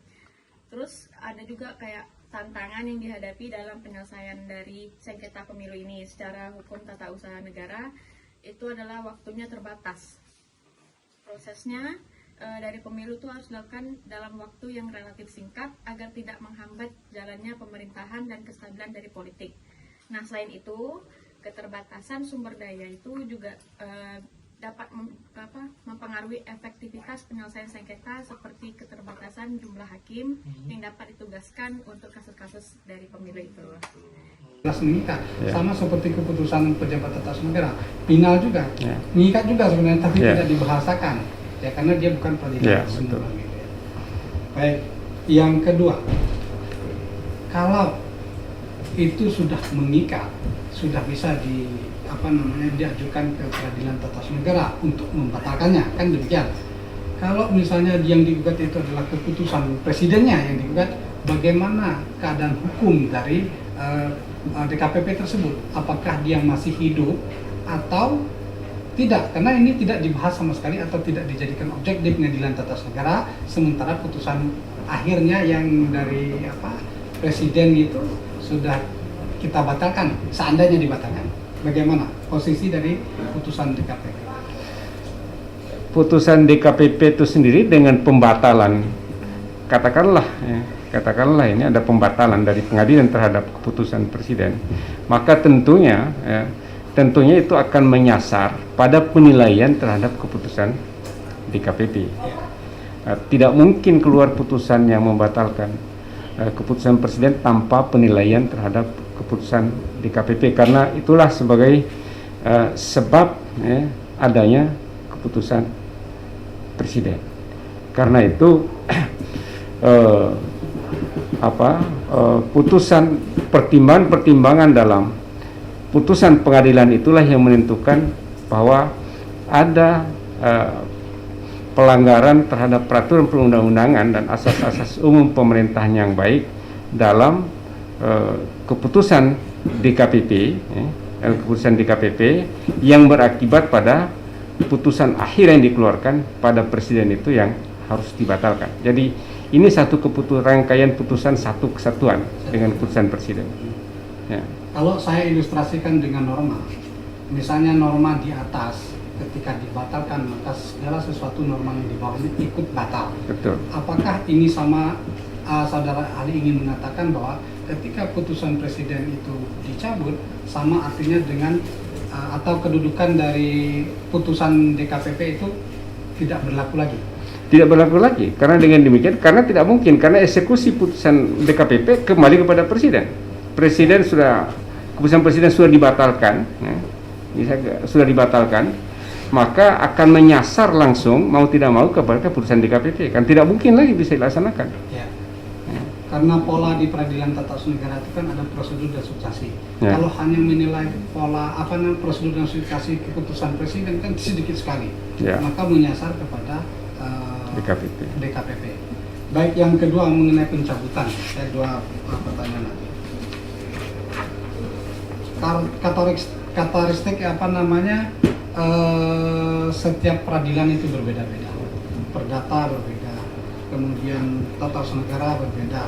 Terus ada juga kayak tantangan yang dihadapi dalam penyelesaian dari sengketa pemilu ini secara hukum tata usaha negara, itu adalah waktunya terbatas. Prosesnya dari pemilu itu harus dilakukan dalam waktu yang relatif singkat agar tidak menghambat jalannya pemerintahan dan kestabilan dari politik. Nah, selain itu, keterbatasan sumber daya itu juga dapat mempengaruhi efektivitas penyelesaian sengketa seperti keterbatasan jumlah hakim yang dapat ditugaskan untuk kasus-kasus dari pemilu itu. Jelas mengikat, sama seperti keputusan pejabat atas negara, final juga, mengikat juga sebenarnya, tapi tidak dibahasakan, ya karena dia bukan peradilan semua. Baik, yang kedua, kalau itu sudah mengikat, sudah bisa diajukan ke peradilan tata usaha negara untuk membatalkannya, kan demikian. Kalau misalnya yang digugat itu adalah keputusan presidennya yang digugat, bagaimana keadaan hukum dari DKPP tersebut? Apakah dia masih hidup atau tidak? Karena ini tidak dibahas sama sekali atau tidak dijadikan objek di pengadilan tata usaha negara, sementara putusan akhirnya yang dari presiden itu sudah kita batalkan, seandainya dibatalkan. Bagaimana posisi dari putusan DKPP? Putusan DKPP itu sendiri dengan pembatalan, katakanlah ini ada pembatalan dari pengadilan terhadap keputusan presiden, maka tentunya itu akan menyasar pada penilaian terhadap keputusan DKPP. Tidak mungkin keluar putusan yang membatalkan keputusan presiden tanpa penilaian terhadap keputusan DKPP, karena itulah sebagai sebab adanya keputusan presiden. Karena itu putusan pertimbangan dalam putusan pengadilan itulah yang menentukan bahwa ada pelanggaran terhadap peraturan perundang-undangan dan asas-asas umum pemerintahan yang baik dalam keputusan DKPP, keputusan DKPP yang berakibat pada putusan akhir yang dikeluarkan pada presiden itu yang harus dibatalkan. Jadi ini satu rangkaian putusan satu kesatuan dengan keputusan presiden. Ya. Kalau saya ilustrasikan dengan norma, misalnya norma di atas ketika dibatalkan maka segala sesuatu norma yang di bawahnya ikut batal. Betul. Apakah ini sama saudara ahli ingin mengatakan bahwa ketika putusan presiden itu dicabut sama artinya dengan atau kedudukan dari putusan DKPP itu tidak berlaku lagi? Tidak berlaku lagi, karena dengan demikian, karena tidak mungkin, karena eksekusi putusan DKPP kembali kepada presiden. Keputusan presiden sudah dibatalkan, sudah dibatalkan, maka akan menyasar langsung mau tidak mau kepada putusan DKPP, kan tidak mungkin lagi bisa dilaksanakan. Ya. Karena pola di peradilan tata usaha negara itu kan ada prosedur dan substansi. Ya. Kalau hanya menilai pola prosedur dan substansi keputusan presiden kan sedikit sekali, maka menyasar kepada DKPP. Baik, yang kedua mengenai pencabutan, saya dua pertanyaan lagi. Karakteristik setiap peradilan itu berbeda-beda, perdata berbeda, kemudian tata usaha negara berbeda,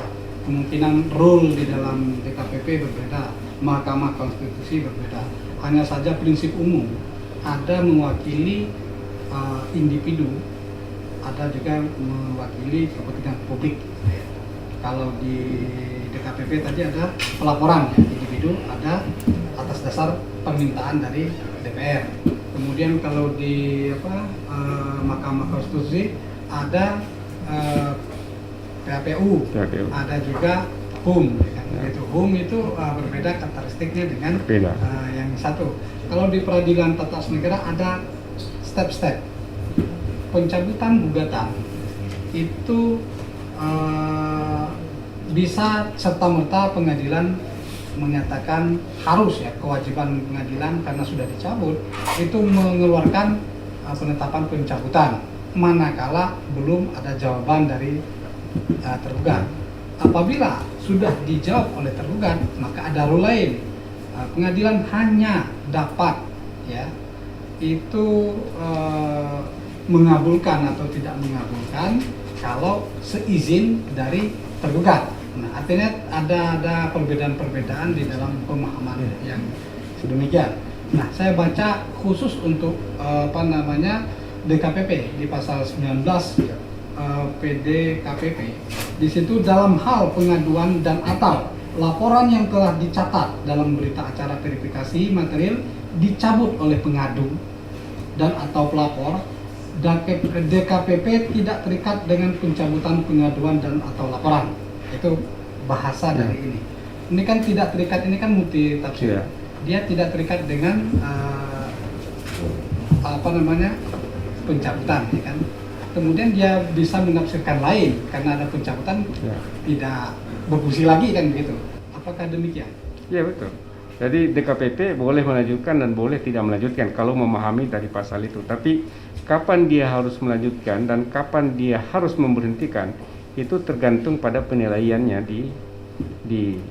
kemungkinan rule di dalam DKPP berbeda, Mahkamah Konstitusi berbeda. Hanya saja prinsip umum ada mewakili individu, ada juga mewakili kepentingan publik. Kalau di DKPP tadi ada pelaporan individu, ada atas dasar permintaan dari DPR. Kemudian kalau di Mahkamah Konstitusi ada PHPU, ada juga HUM. HUM itu berbeda karakteristiknya dengan yang satu. Kalau di peradilan tata usaha negara ada step-step. Pencabutan gugatan itu bisa serta-merta pengadilan menyatakan harus ya kewajiban pengadilan karena sudah dicabut itu mengeluarkan penetapan pencabutan manakala belum ada jawaban dari tergugat. Apabila sudah dijawab oleh tergugat, maka ada rule lain. Pengadilan hanya dapat ya itu mengabulkan atau tidak mengabulkan kalau seizin dari tergugat. Nah, artinya ada perbedaan-perbedaan di dalam pemahaman yang sedemikian. Nah, saya baca khusus untuk DKPP di pasal 19 PDKPP. Di situ dalam hal pengaduan dan atau laporan yang telah dicatat dalam berita acara verifikasi material dicabut oleh pengadu dan atau pelapor, DKPP tidak terikat dengan pencabutan pengaduan dan atau laporan. Itu bahasa dari ini. Ini kan tidak terikat, ini kan multi tafsir. Dia tidak terikat dengan pencabutan, ya kan? Kemudian dia bisa menafsirkan lain karena ada pencabutan, tidak berfungsi lagi kan begitu. Apakah demikian? Ya betul. Jadi DKPP boleh melanjutkan dan boleh tidak melanjutkan kalau memahami dari pasal itu. Tapi kapan dia harus melanjutkan dan kapan dia harus memberhentikan itu tergantung pada penilaiannya di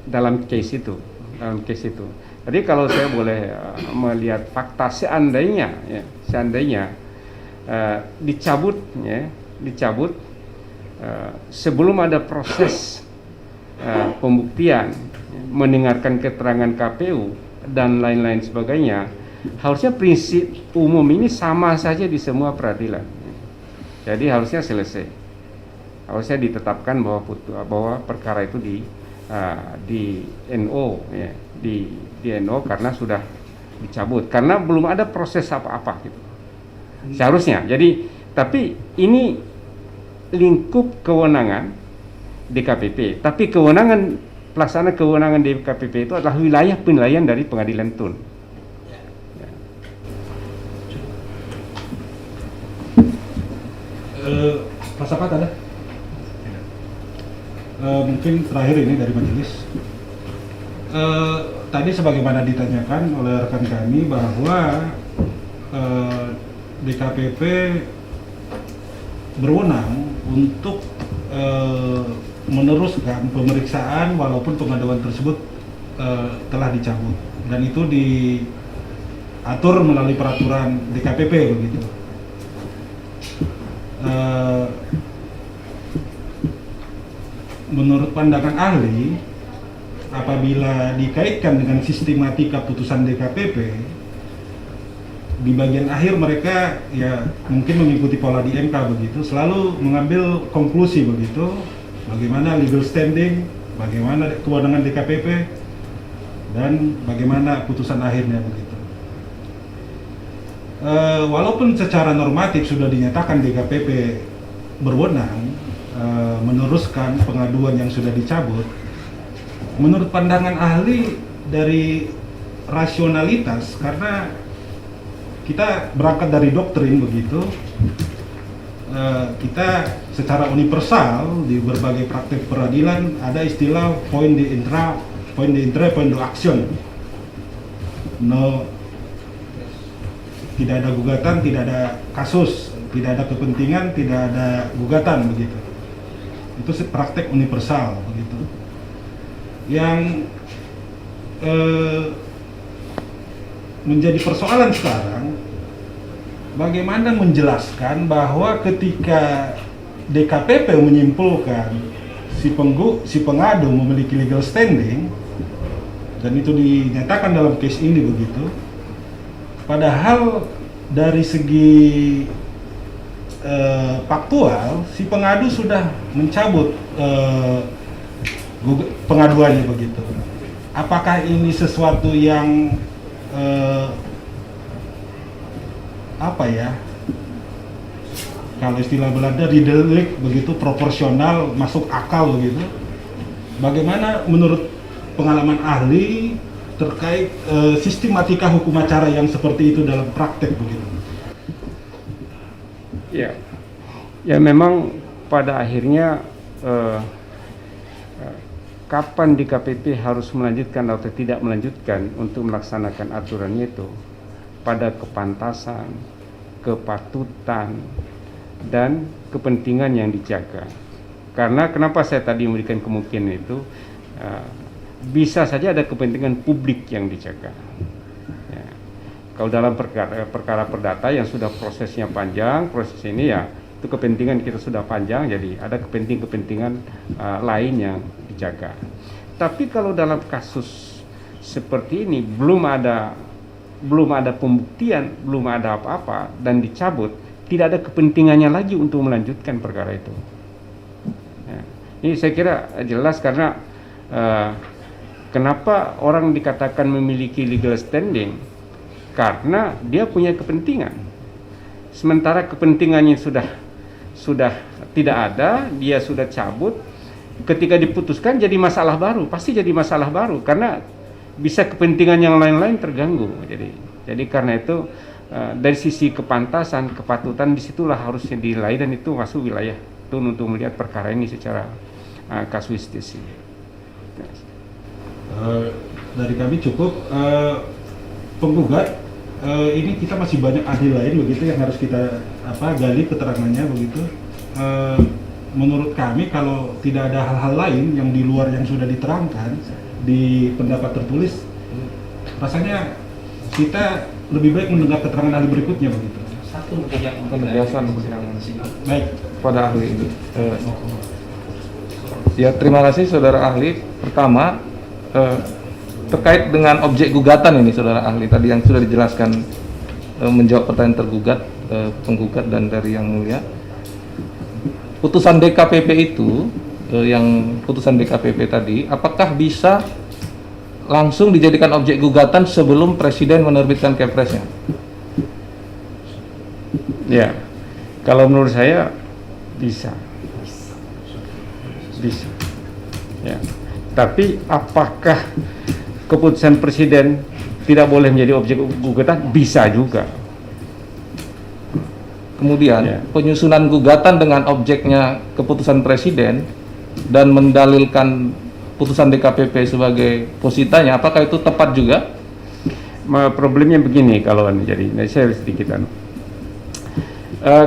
dalam case itu. Jadi kalau saya boleh melihat fakta seandainya dicabut sebelum ada proses pembuktian, mendengarkan keterangan KPU dan lain-lain sebagainya, harusnya prinsip umum ini sama saja di semua peradilan. Jadi harusnya selesai, harusnya ditetapkan bahwa perkara itu di NO ya, di NO karena sudah dicabut, karena belum ada proses apa-apa gitu. Seharusnya. Jadi tapi ini lingkup kewenangan DKPP, tapi pelaksana kewenangan DKPP itu adalah wilayah penilaian dari Pengadilan Tun. Pak Sapat ada? Mungkin terakhir ini dari majelis. Tadi sebagaimana ditanyakan oleh rekan kami bahwa DKPP berwenang untuk meneruskan pemeriksaan walaupun pengaduan tersebut telah dicabut, dan itu diatur melalui peraturan DKPP begitu. Menurut pandangan ahli, apabila dikaitkan dengan sistematika putusan DKPP, di bagian akhir mereka ya mungkin mengikuti pola di MK begitu, selalu mengambil konklusi begitu, bagaimana legal standing, bagaimana kewenangan DKPP, dan bagaimana putusan akhirnya begitu. Walaupun secara normatif sudah dinyatakan DKPP berwenang meneruskan pengaduan yang sudah dicabut, menurut pandangan ahli dari rasionalitas, karena kita berangkat dari doktrin begitu, kita secara universal di berbagai praktek peradilan ada istilah point de intra, point de action. No, tidak ada gugatan, tidak ada kasus, tidak ada kepentingan, tidak ada gugatan begitu. Itu praktek universal begitu. Yang menjadi persoalan sekarang, bagaimana menjelaskan bahwa ketika DKPP menyimpulkan si pengadu memiliki legal standing, dan itu dinyatakan dalam case ini begitu, padahal dari segi faktual si pengadu sudah mencabut pengaduannya begitu. Apakah ini sesuatu yang kalau istilah Belanda redelijk begitu, proporsional, masuk akal begitu? Bagaimana menurut pengalaman ahli terkait sistematika hukum acara yang seperti itu dalam praktek begitu? Ya memang pada akhirnya kapan DKPP harus melanjutkan atau tidak melanjutkan untuk melaksanakan aturannya itu pada kepantasan, kepatutan, dan kepentingan yang dijaga. Karena kenapa saya tadi memberikan kemungkinan itu, bisa saja ada kepentingan publik yang dijaga. Ya. Kalau dalam perkara perdata yang sudah prosesnya panjang, proses ini ya itu kepentingan kita sudah panjang, jadi ada kepentingan lain yang dijaga. Tapi kalau dalam kasus seperti ini belum ada pembuktian, belum ada apa-apa dan dicabut, tidak ada kepentingannya lagi untuk melanjutkan perkara itu. Ya. Ini saya kira jelas karena kenapa orang dikatakan memiliki legal standing, karena dia punya kepentingan. Sementara kepentingannya sudah tidak ada, dia sudah cabut. Ketika diputuskan jadi masalah baru, pasti jadi masalah baru karena bisa kepentingan yang lain-lain terganggu. Jadi karena itu dari sisi kepantasan, kepatutan disitulah harusnya dinilai, dan itu masuk wilayah Tun untuk melihat perkara ini secara kasuistis. Dari kami cukup. Penggugat ini kita masih banyak ahli lain begitu yang harus kita gali keterangannya begitu. Menurut kami kalau tidak ada hal-hal lain yang di luar yang sudah diterangkan di pendapat tertulis, rasanya kita lebih baik mendengar keterangan ahli berikutnya begitu. Satu penegasan baik pada ahli ini. Ya, terima kasih saudara ahli. Pertama, terkait dengan objek gugatan ini saudara ahli tadi yang sudah dijelaskan, menjawab pertanyaan tergugat, penggugat dan dari yang mulia. Putusan DKPP itu, yang putusan DKPP tadi, apakah bisa langsung dijadikan objek gugatan sebelum Presiden menerbitkan Kepresnya? Ya, kalau menurut saya bisa. Ya. Tapi apakah keputusan Presiden tidak boleh menjadi objek gugatan? Bisa juga. Kemudian penyusunan gugatan dengan objeknya keputusan Presiden dan mendalilkan putusan DKPP sebagai positanya, apakah itu tepat juga? Problemnya begini kalau jadi, saya sedikit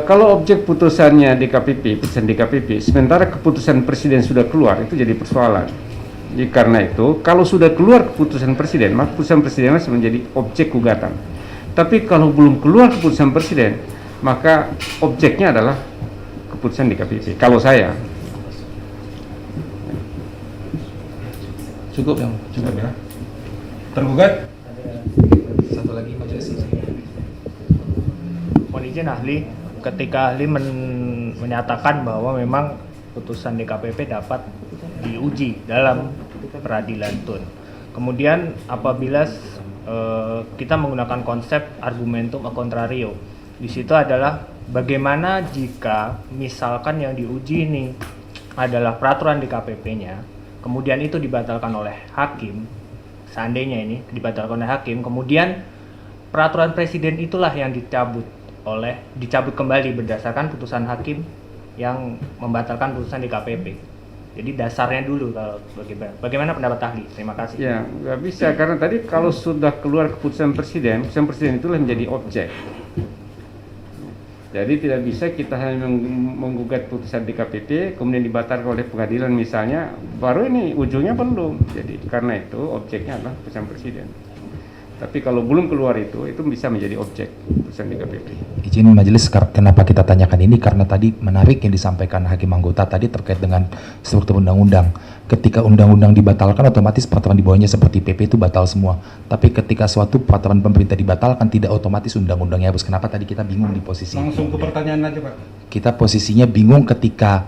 kalau objek putusannya DKPP, putusan DKPP, sementara keputusan Presiden sudah keluar, itu jadi persoalan. Jadi karena itu, kalau sudah keluar keputusan Presiden, maka keputusan Presiden masih menjadi objek gugatan. Tapi kalau belum keluar keputusan Presiden, maka objeknya adalah keputusan DKPP. Kalau saya. Cukup ya? Cukup ya. Tergugat? Satu lagi majelis. Mohon izin ahli, ketika ahli menyatakan bahwa memang putusan DKPP dapat diuji dalam peradilan Tun. Kemudian apabila kita menggunakan konsep argumentum a contrario, di situ adalah bagaimana jika misalkan yang diuji ini adalah peraturan DKPP-nya, kemudian itu dibatalkan oleh hakim, seandainya ini dibatalkan oleh hakim, kemudian peraturan Presiden itulah yang dicabut kembali berdasarkan putusan hakim yang membatalkan putusan DKPP. Jadi dasarnya dulu kalau bagaimana pendapat ahli? Terima kasih. Ya, nggak bisa karena tadi kalau sudah keluar keputusan Presiden itulah menjadi objek. Jadi tidak bisa kita hanya menggugat putusan DKPP kemudian dibatalkan oleh pengadilan misalnya, baru ini ujungnya belum. Jadi karena itu objeknya adalah putusan Presiden. Tapi kalau belum keluar itu bisa menjadi objek putusan DKPP. Izin majelis, kenapa kita tanyakan ini karena tadi menarik yang disampaikan hakim anggota tadi terkait dengan struktur undang-undang. Ketika undang-undang dibatalkan, otomatis peraturan di bawahnya seperti PP itu batal semua. Tapi ketika suatu peraturan pemerintah dibatalkan, tidak otomatis undang-undangnya hapus. Kenapa tadi kita bingung di posisi? Langsung ke pertanyaan aja Pak. Kita posisinya bingung ketika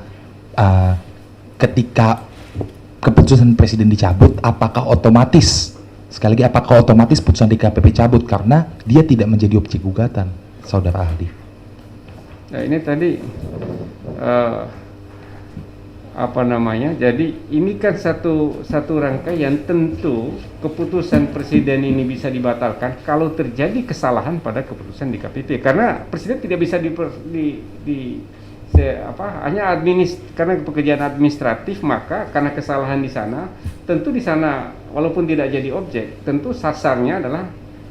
keputusan Presiden dicabut, apakah otomatis? Sekali lagi, apakah otomatis putusan DKPP cabut karena dia tidak menjadi objek gugatan, saudara ahli? Nah ini tadi jadi ini kan satu rangkaian. Tentu keputusan Presiden ini bisa dibatalkan kalau terjadi kesalahan pada keputusan DKPP, karena Presiden tidak bisa hanya karena pekerjaan administratif, maka karena kesalahan di sana, tentu di sana walaupun tidak jadi objek, tentu sasarnya adalah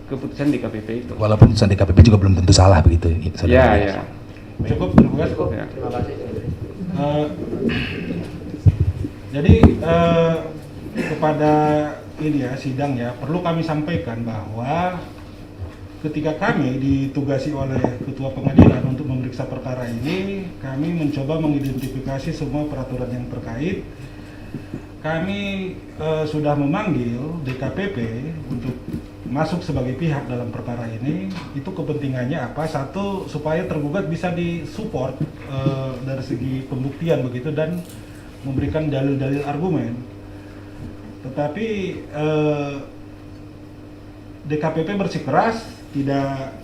keputusan DKPP itu. Walaupun putusan DKPP juga belum tentu salah begitu. Ya. Cukup, terima kasih. Ya. Terima kasih. Jadi kepada ini ya sidang ya, perlu kami sampaikan bahwa ketika kami ditugasi oleh ketua pengadilan untuk memeriksa perkara ini, kami mencoba mengidentifikasi semua peraturan yang terkait. Kami sudah memanggil DKPP untuk masuk sebagai pihak dalam perkara ini. Itu kepentingannya apa? Satu, supaya tergugat bisa disupport dari segi pembuktian begitu dan memberikan dalil-dalil argumen. Tetapi DKPP bersikeras tidak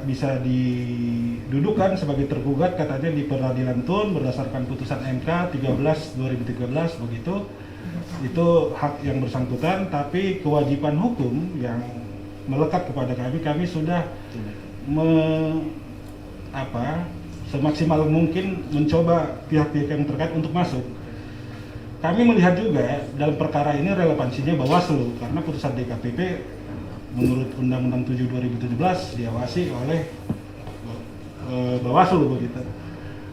bisa didudukan sebagai tergugat, katanya di Peradilan Tun berdasarkan putusan MK 13/2013 begitu. Itu hak yang bersangkutan, tapi kewajiban hukum yang melekat kepada kami sudah semaksimal mungkin mencoba pihak-pihak yang terkait untuk masuk. Kami melihat juga dalam perkara ini relevansinya Bawaslu, karena putusan DKPP menurut Undang-Undang 7/2017 diawasi oleh Bawaslu begitu.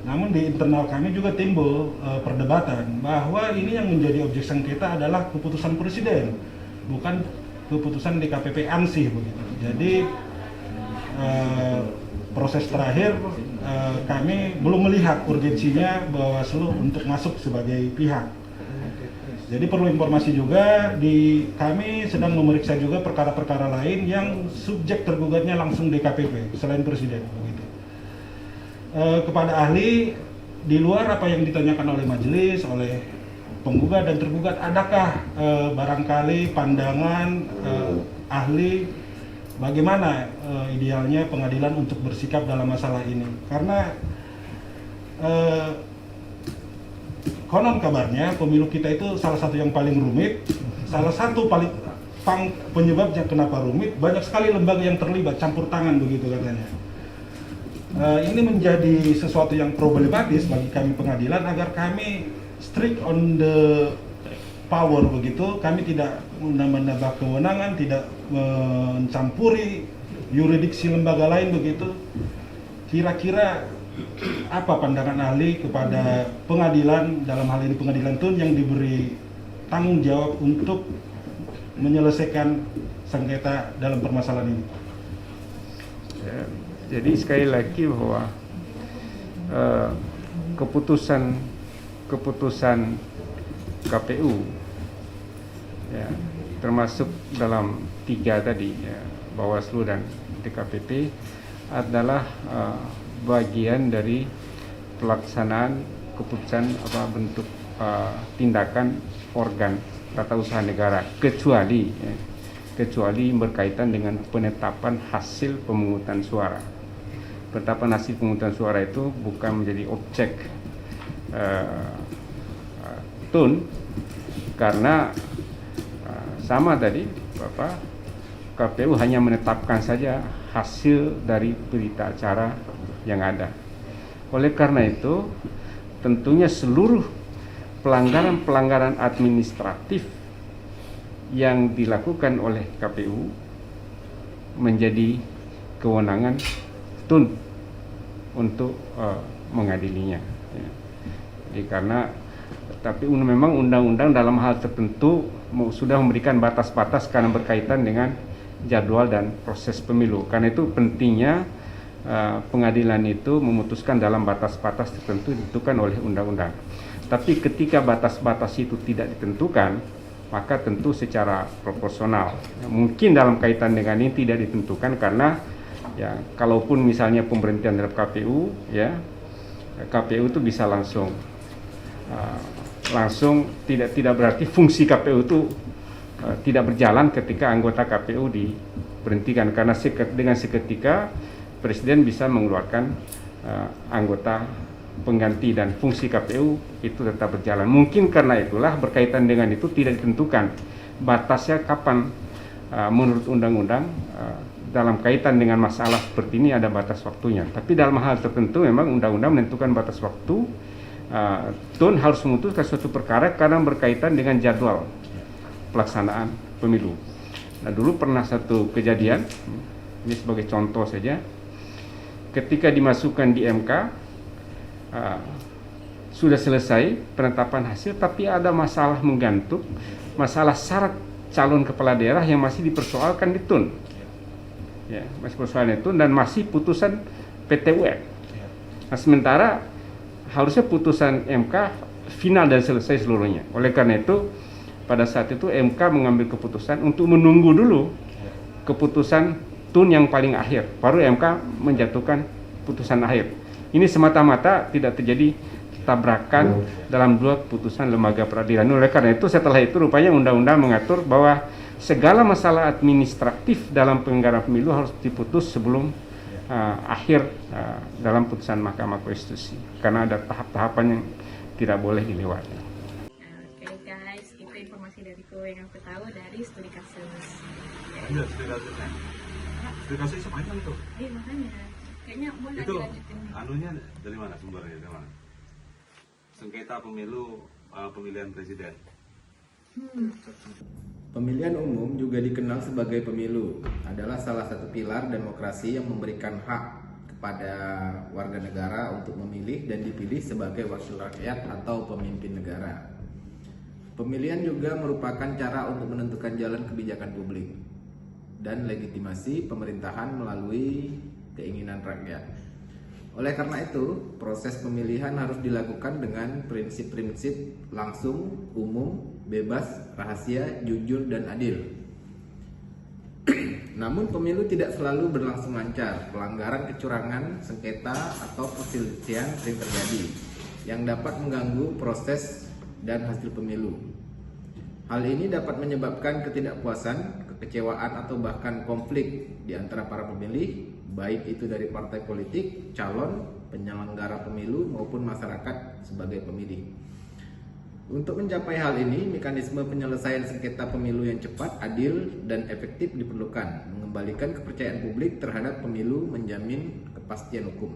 Namun di internal kami juga timbul perdebatan bahwa ini yang menjadi objek sengketa adalah keputusan presiden, bukan keputusan DKPP ansih begitu. Jadi proses terakhir kami belum melihat urgensinya Bawaslu untuk masuk sebagai pihak. Jadi perlu informasi juga, kami sedang memeriksa juga perkara-perkara lain yang subjek tergugatnya langsung DKPP selain presiden begitu. Kepada ahli, di luar apa yang ditanyakan oleh majelis, oleh penggugat dan tergugat, adakah barangkali pandangan ahli bagaimana idealnya pengadilan untuk bersikap dalam masalah ini? Karena konon kabarnya pemilu kita itu salah satu yang paling rumit, salah satu penyebabnya kenapa rumit, banyak sekali lembaga yang terlibat, campur tangan begitu katanya. Ini menjadi sesuatu yang problematis bagi kami pengadilan agar kami strict on the power begitu, kami tidak menambah kewenangan, tidak mencampuri yurisdiksi lembaga lain begitu. Kira-kira apa pandangan ahli kepada pengadilan, dalam hal ini Pengadilan Tun yang diberi tanggung jawab untuk menyelesaikan sengketa dalam permasalahan ini? Ya, jadi sekali lagi bahwa keputusan KPU ya, termasuk dalam 3 tadi ya, Bawaslu dan DKPP adalah bagian dari pelaksanaan keputusan bentuk tindakan organ tata usaha negara, kecuali berkaitan dengan penetapan hasil pemungutan suara. Penetapan hasil pemungutan suara itu bukan menjadi objek Tun, karena sama tadi KPU hanya menetapkan saja hasil dari berita acara yang ada. Oleh karena itu, tentunya seluruh pelanggaran-pelanggaran administratif yang dilakukan oleh KPU menjadi kewenangan Tun untuk mengadilinya. Ya. Jadi tapi memang undang-undang dalam hal tertentu sudah memberikan batas-batas karena berkaitan dengan jadwal dan proses pemilu. Karena itu pentingnya pengadilan itu memutuskan dalam batas-batas tertentu ditentukan oleh undang-undang. Tapi ketika batas-batas itu tidak ditentukan, maka tentu secara proporsional. Mungkin dalam kaitan dengan ini tidak ditentukan karena ya kalaupun misalnya pemberhentian terhadap KPU, ya KPU itu bisa langsung tidak berarti fungsi KPU itu tidak berjalan ketika anggota KPU diberhentikan, karena dengan seketika Presiden bisa mengeluarkan anggota pengganti dan fungsi KPU itu tetap berjalan. Mungkin karena itulah berkaitan dengan itu tidak ditentukan batasnya kapan menurut undang-undang dalam kaitan dengan masalah seperti ini ada batas waktunya. Tapi dalam hal tertentu memang undang-undang menentukan batas waktu. Tun harus memutuskan suatu perkara karena berkaitan dengan jadwal pelaksanaan pemilu. Nah, dulu pernah satu kejadian, ini sebagai contoh saja, ketika dimasukkan di MK, sudah selesai penetapan hasil, tapi ada masalah menggantung, masalah syarat calon kepala daerah yang masih dipersoalkan di Tun. Ya, masih persoalan itu dan masih putusan PT UN. Nah, sementara harusnya putusan MK final dan selesai seluruhnya. Oleh karena itu, pada saat itu MK mengambil keputusan untuk menunggu dulu keputusan Tun yang paling akhir, baru MK menjatuhkan putusan akhir. Ini semata-mata tidak terjadi tabrakan dalam dua keputusan lembaga peradilan. Oleh karena itu, setelah itu rupanya undang-undang mengatur bahwa segala masalah administratif dalam penyelenggaraan pemilu harus diputus sebelum akhir dalam putusan Mahkamah Konstitusi, karena ada tahap-tahapan yang tidak boleh dilewati. Oke guys, itu informasi dariku yang aku tahu dari studi kasus. Iya, studi kasusnya. Studi kasus sepanjang itu. Iya makanya, kayaknya boleh itu dilanjutin. Anunya dari mana sumbernya? Dari mana? Sengketa pemilu pemilihan presiden. Pemilihan umum juga dikenal sebagai pemilu, adalah salah satu pilar demokrasi yang memberikan hak kepada warga negara untuk memilih dan dipilih sebagai wakil rakyat atau pemimpin negara. Pemilihan juga merupakan cara untuk menentukan jalan kebijakan publik dan legitimasi pemerintahan melalui keinginan rakyat. Oleh karena itu, proses pemilihan harus dilakukan dengan prinsip-prinsip langsung, umum, bebas, rahasia, jujur, dan adil. Namun pemilu tidak selalu berlangsung lancar. Pelanggaran, kecurangan, sengketa, atau perselisihan sering terjadi yang dapat mengganggu proses dan hasil pemilu. Hal ini dapat menyebabkan ketidakpuasan, kekecewaan, atau bahkan konflik di antara para pemilih, baik itu dari partai politik, calon, penyelenggara pemilu, maupun masyarakat sebagai pemilih. Untuk mencapai hal ini, mekanisme penyelesaian sengketa pemilu yang cepat, adil, dan efektif diperlukan, mengembalikan kepercayaan publik terhadap pemilu, menjamin kepastian hukum.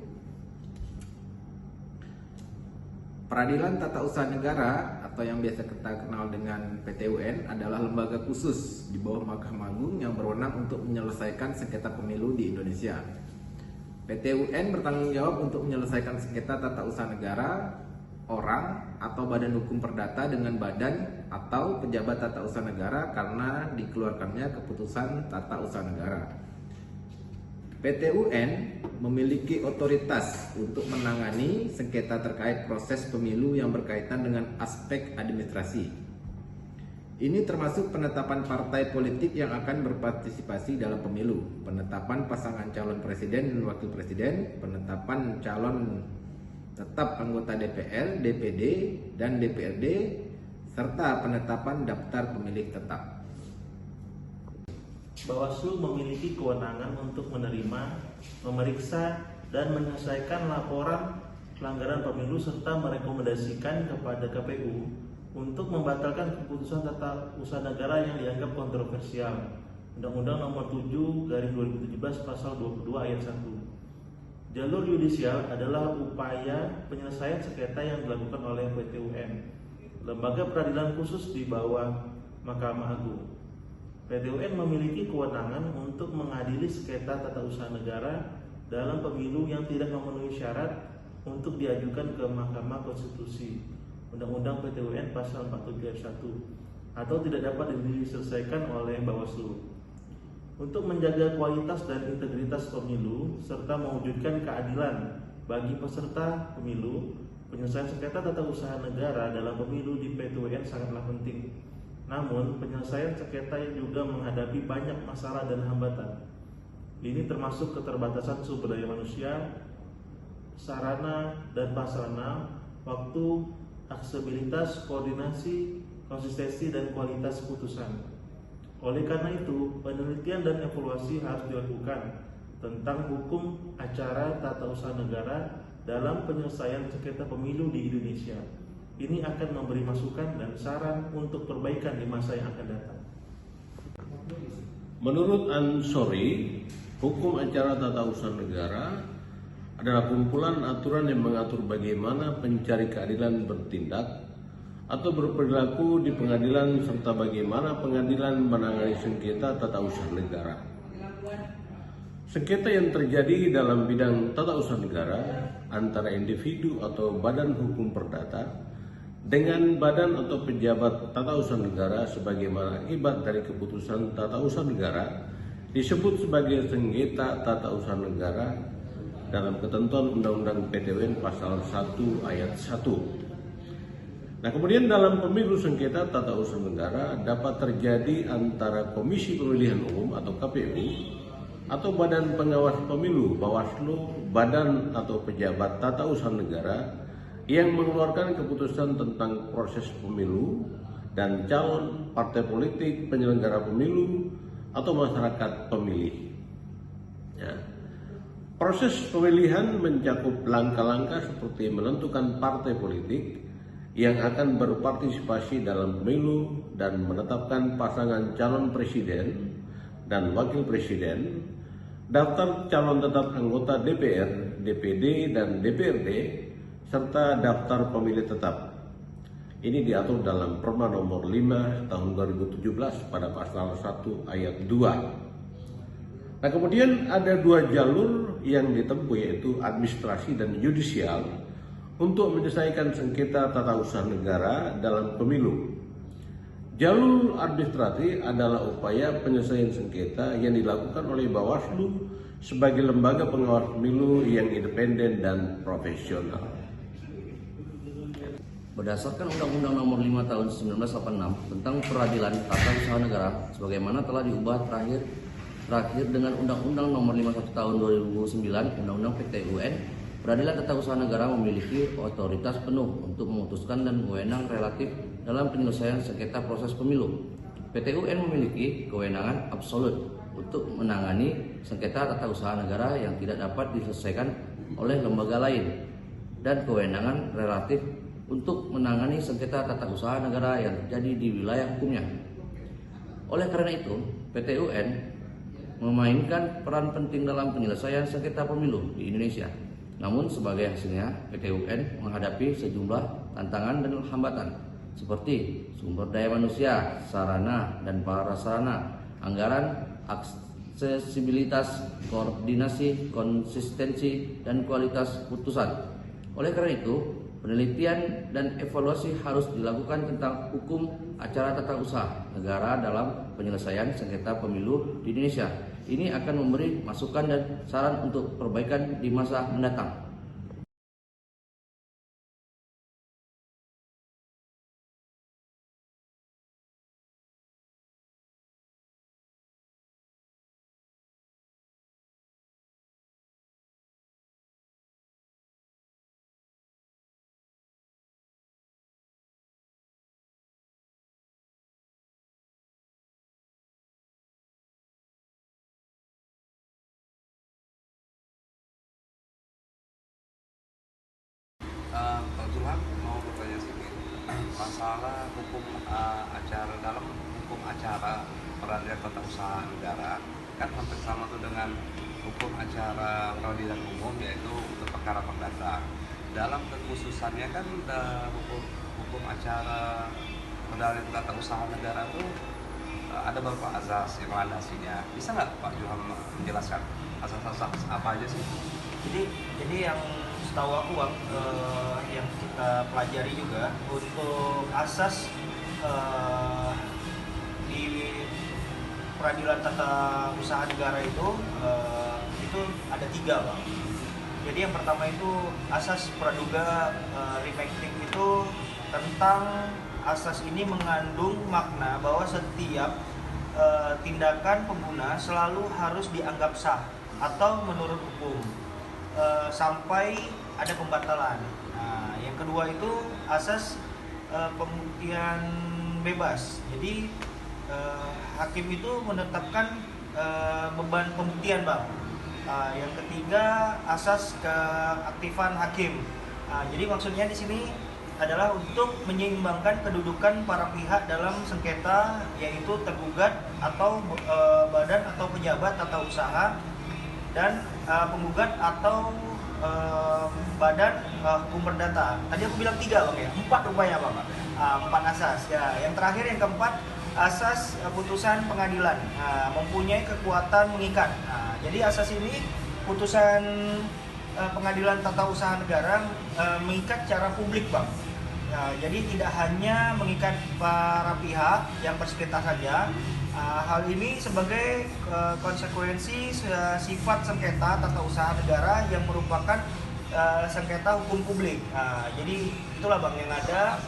Peradilan Tata Usaha Negara atau yang biasa kita kenal dengan PT UN adalah lembaga khusus di bawah Mahkamah Agung yang berwenang untuk menyelesaikan sengketa pemilu di Indonesia. PT UN bertanggung jawab untuk menyelesaikan sengketa tata usaha negara, orang atau badan hukum perdata dengan badan atau pejabat tata usaha negara karena dikeluarkannya keputusan tata usaha negara. PT UN memiliki otoritas untuk menangani sengketa terkait proses pemilu yang berkaitan dengan aspek administrasi. Ini termasuk penetapan partai politik yang akan berpartisipasi dalam pemilu, penetapan pasangan calon presiden dan wakil presiden, penetapan calon tetap anggota DPR, DPD, dan DPRD, serta penetapan daftar pemilih tetap. Bawaslu memiliki kewenangan untuk menerima, memeriksa, dan menyelesaikan laporan pelanggaran pemilu serta merekomendasikan kepada KPU untuk membatalkan keputusan tata usaha negara yang dianggap kontroversial. Undang-Undang Nomor 7/2017 Pasal 22 Ayat 1. Jalur yudisial adalah upaya penyelesaian sengketa yang dilakukan oleh PT UN, lembaga peradilan khusus di bawah Mahkamah Agung. PT UN memiliki kewenangan untuk mengadili sengketa tata usaha negara dalam pemilu yang tidak memenuhi syarat untuk diajukan ke Mahkamah Konstitusi. Undang-Undang PT UN Pasal 47 Ayat 1 atau tidak dapat diselesaikan oleh Bawaslu. Untuk menjaga kualitas dan integritas pemilu serta mewujudkan keadilan bagi peserta pemilu, penyelesaian sengketa tata usaha negara dalam pemilu di PT UN sangatlah penting. Namun, penyelesaian sengketa juga menghadapi banyak masalah dan hambatan. Ini termasuk keterbatasan sumber daya manusia, sarana dan prasarana, waktu, aksesibilitas, koordinasi, konsistensi, dan kualitas putusan. Oleh karena itu, penelitian dan evaluasi harus dilakukan tentang hukum acara tata usaha negara dalam penyelesaian sengketa pemilu di Indonesia. Ini akan memberi masukan dan saran untuk perbaikan di masa yang akan datang. Menurut Ansori, Hukum acara tata usaha negara adalah kumpulan aturan yang mengatur bagaimana pencari keadilan bertindak atau berperilaku di pengadilan serta bagaimana pengadilan menangani sengketa tata usaha negara. Sengketa yang terjadi dalam bidang tata usaha negara antara individu atau badan hukum perdata dengan badan atau pejabat tata usaha negara sebagaimana akibat dari keputusan tata usaha negara disebut sebagai sengketa tata usaha negara dalam ketentuan Undang-Undang PTUN pasal 1 ayat 1. Nah, kemudian dalam pemilu sengketa tata usaha negara dapat terjadi antara Komisi Pemilihan Umum atau KPU atau Badan Pengawas Pemilu Bawaslu, badan atau pejabat tata usaha negara yang mengeluarkan keputusan tentang proses pemilu dan calon partai politik penyelenggara pemilu atau masyarakat pemilih. Ya. Proses pemilihan mencakup langkah-langkah seperti menentukan partai politik yang akan berpartisipasi dalam pemilu dan menetapkan pasangan calon presiden dan wakil presiden, daftar calon tetap anggota DPR, DPD, dan DPRD, serta daftar pemilih tetap. Ini diatur dalam Perma nomor 5 tahun 2017 pada pasal 1 ayat 2. Nah, kemudian ada dua jalur yang ditempuh, yaitu administrasi dan yudisial, untuk menyelesaikan sengketa tata usaha negara dalam pemilu. Jalur administratif adalah upaya penyelesaian sengketa yang dilakukan oleh Bawaslu sebagai lembaga pengawas pemilu yang independen dan profesional. Berdasarkan Undang-Undang Nomor 5 Tahun 1986 tentang Peradilan Tata Usaha Negara, sebagaimana telah diubah terakhir dengan Undang-Undang Nomor 51 Tahun 2009, Undang-Undang PTUN, Peradilan Tata Usaha Negara memiliki otoritas penuh untuk memutuskan dan wewenang relatif dalam penyelesaian sengketa proses pemilu. PTUN memiliki kewenangan absolut untuk menangani sengketa tata usaha negara yang tidak dapat diselesaikan oleh lembaga lain, dan kewenangan relatif untuk menangani sengketa tata usaha negara yang terjadi di wilayah hukumnya. Oleh karena itu, PTUN memainkan peran penting dalam penyelesaian sengketa pemilu di Indonesia. Namun sebagai hasilnya, PTUN menghadapi sejumlah tantangan dan hambatan seperti sumber daya manusia, sarana dan prasarana, anggaran, aksesibilitas, koordinasi, konsistensi, dan kualitas putusan. Oleh karena itu, penelitian dan evaluasi harus dilakukan tentang hukum acara tata usaha negara dalam penyelesaian sengketa pemilu di Indonesia. Ini akan memberi masukan dan saran untuk perbaikan di masa mendatang. Pak Zulham mau bertanya sedikit masalah hukum acara dalam hukum acara peradilan tata usaha negara, kan hampir sama tuh dengan hukum acara peradilan umum, yaitu untuk perkara perdata. Dalam kekhususannya kan hukum acara peradilan tata usaha negara itu ada beberapa asas yang melandasinya. Bisa nggak Pak Zulham menjelaskan asas-asas apa aja sih? Jadi yang setahu aku Bang, yang kita pelajari juga untuk asas di peradilan tata usaha negara itu ada 3 Bang. Jadi yang pertama itu asas praduga reflecting, itu tentang asas ini mengandung makna bahwa setiap tindakan pengguna selalu harus dianggap sah atau menurut hukum sampai ada pembatalan. Nah, yang kedua itu asas pembuktian bebas. Jadi hakim itu menetapkan beban pembuktian Bang. Yang ketiga asas keaktifan hakim. Jadi maksudnya di sini adalah untuk menyeimbangkan kedudukan para pihak dalam sengketa, yaitu tergugat atau badan atau pejabat tata usaha dan penggugat atau badan hukum perdata. Tadi aku bilang 3 Bang ya, 4 rupanya Bapak. 4 asas ya. Yang terakhir yang keempat, asas putusan pengadilan mempunyai kekuatan mengikat. Jadi asas ini putusan pengadilan tata usaha negara mengikat secara publik Bang. Jadi tidak hanya mengikat para pihak yang bersengketa saja. Hal ini sebagai konsekuensi sifat sengketa tata usaha negara yang merupakan sengketa hukum publik. Jadi itulah Bang yang ada.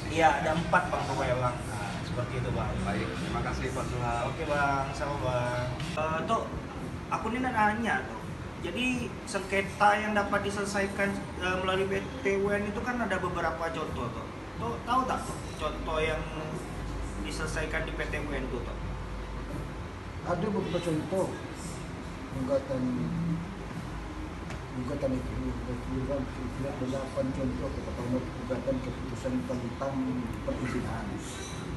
Iya, ada 4 Bang pokoknya Bang. Seperti itu Bang. Baik, terima kasih Pak Suhal. Oke Bang, sama Bang. Tuh, aku ini nanya tuh. Jadi sengketa yang dapat diselesaikan melalui PT UN itu kan ada beberapa contoh tuh. Tuh tahu tak tuh contoh yang diselesaikan di PT UN itu tuh? Ada beberapa contoh gugatan itu tidak 8 contoh. Pertama gugatan keputusan tentang perizinan,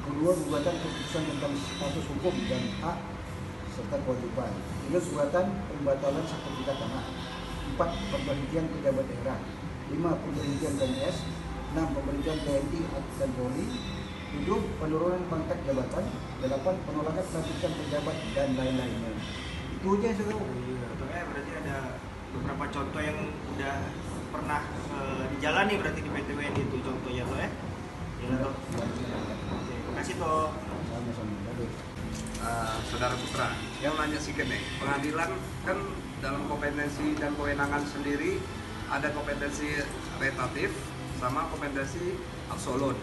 kedua gugatan keputusan tentang status hukum dan hak serta kewajiban, 3 gugatan pembatalan sertifikat tanah, 4 pemberhentian pejabat daerah, 5 pemberhentian PNS, 6 pemberhentian TNI dan Polri, 7 penurunan pangkat jabatan, 8 penolakan pelantikan pejabat dan lain-lainnya. Itu aja sebenarnya. Berarti ada beberapa contoh yang udah pernah dijalani berarti di PT UN itu contohnya tuh ya. Terima kasih toh. Saudara Putra, yang nanya sedikit nih, pengadilan kan dalam kompetensi dan kewenangan sendiri ada kompetensi relatif sama kompetensi absolut.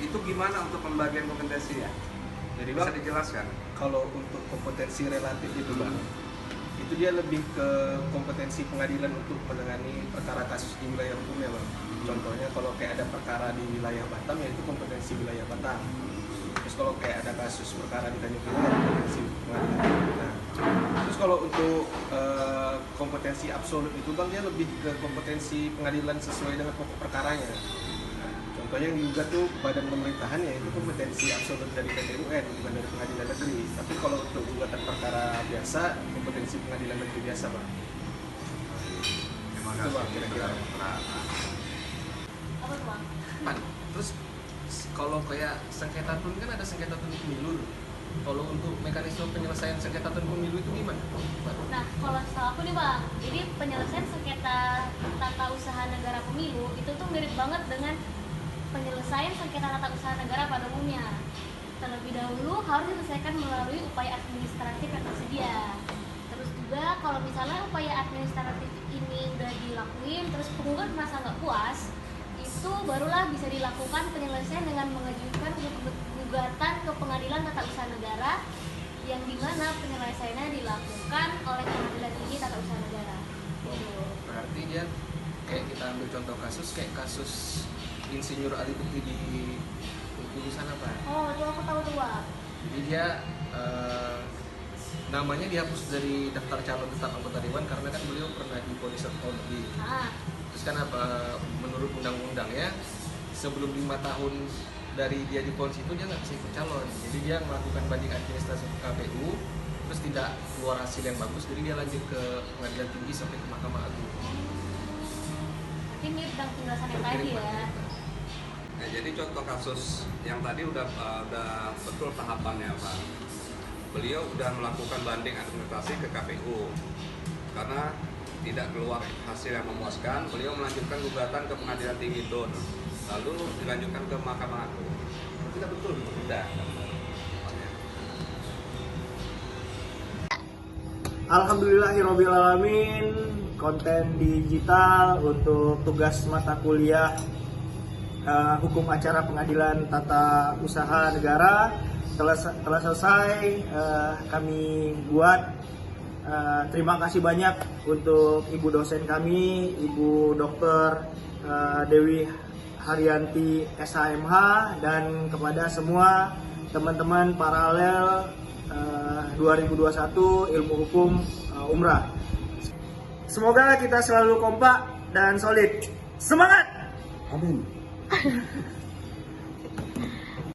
Itu gimana untuk pembagian kompetensi ya? Jadi bisa dijelaskan? Kalau untuk kompetensi relatif itu Bang, itu dia lebih ke kompetensi pengadilan untuk menangani perkara kasus di wilayah hukumnya Bang. Contohnya kalau kayak ada perkara di wilayah Batam, ya itu kompetensi wilayah Batam. Terus kalau kayak ada kasus perkara di Tanjung Pinang, kompetensi pengadilan. Nah, terus kalau untuk kompetensi absolut itu Bang, dia lebih ke kompetensi pengadilan sesuai dengan pokok perkaranya. Contohnya yang digugat tuh badan pemerintahan, ya itu kompetensi absolut dari PT UN, bukan dari pengadilan negeri. Tapi kalau untuk gugatan perkara biasa, kompetensi pengadilan negeri biasa Bang. Terima kasih kira-kira. Terus kalau kayak sengketa tun kan ada sengketa tun pemilu. Kalau untuk mekanisme penyelesaian sengketa tun pemilu itu gimana? Nah, kalau setahu aku nih Bang, jadi penyelesaian sengketa tata usaha negara pemilu itu tuh mirip banget dengan penyelesaian sengketa tata usaha negara pada umumnya. Terlebih dahulu harus diselesaikan melalui upaya administratif yang tersedia. Terus juga kalau misalnya upaya administratif ini udah dilakuin, terus penggugat merasa nggak puas, itu barulah bisa dilakukan penyelesaian dengan mengajukan gugatan ke pengadilan tata usaha negara, yang dimana penyelesaiannya dilakukan oleh pengadilan tinggi tata usaha negara. Berarti dia kayak kita ambil contoh kasus kayak kasus Insinyur Ali Bukti di Kudusan apa? Oh, itu aku tahu tuh Pak. Jadi dia namanya dihapus dari daftar calon tetap anggota dewan karena kan beliau pernah divonis 1 tahun lebih. Terus kan apa, menurut undang-undangnya sebelum 5 tahun dari dia divonis itu dia nggak bisa ikut calon. Jadi dia melakukan banding administrasi ke KPU, terus tidak keluar hasil yang bagus, jadi dia lanjut ke pengadilan tinggi sampai ke Mahkamah Agung. Ini tentang penjelasan yang tadi ya. Nah, jadi contoh kasus yang tadi udah betul tahapannya Pak. Beliau udah melakukan banding administrasi ke KPU karena tidak keluar hasil yang memuaskan. Beliau melanjutkan gugatan ke Pengadilan Tinggi DON, lalu dilanjutkan ke Mahkamah Agung. Tidak betul? Tidak. Alhamdulillahirrahmanirrahim, konten digital untuk tugas mata kuliah Hukum Acara Pengadilan Tata Usaha Negara telah selesai kami buat. Terima kasih banyak untuk Ibu dosen kami, Ibu Dr. Dewi Haryanti SHMH, dan kepada semua teman-teman paralel 2021 Ilmu Hukum Umrah. Semoga kita selalu kompak dan solid. Semangat! Amin.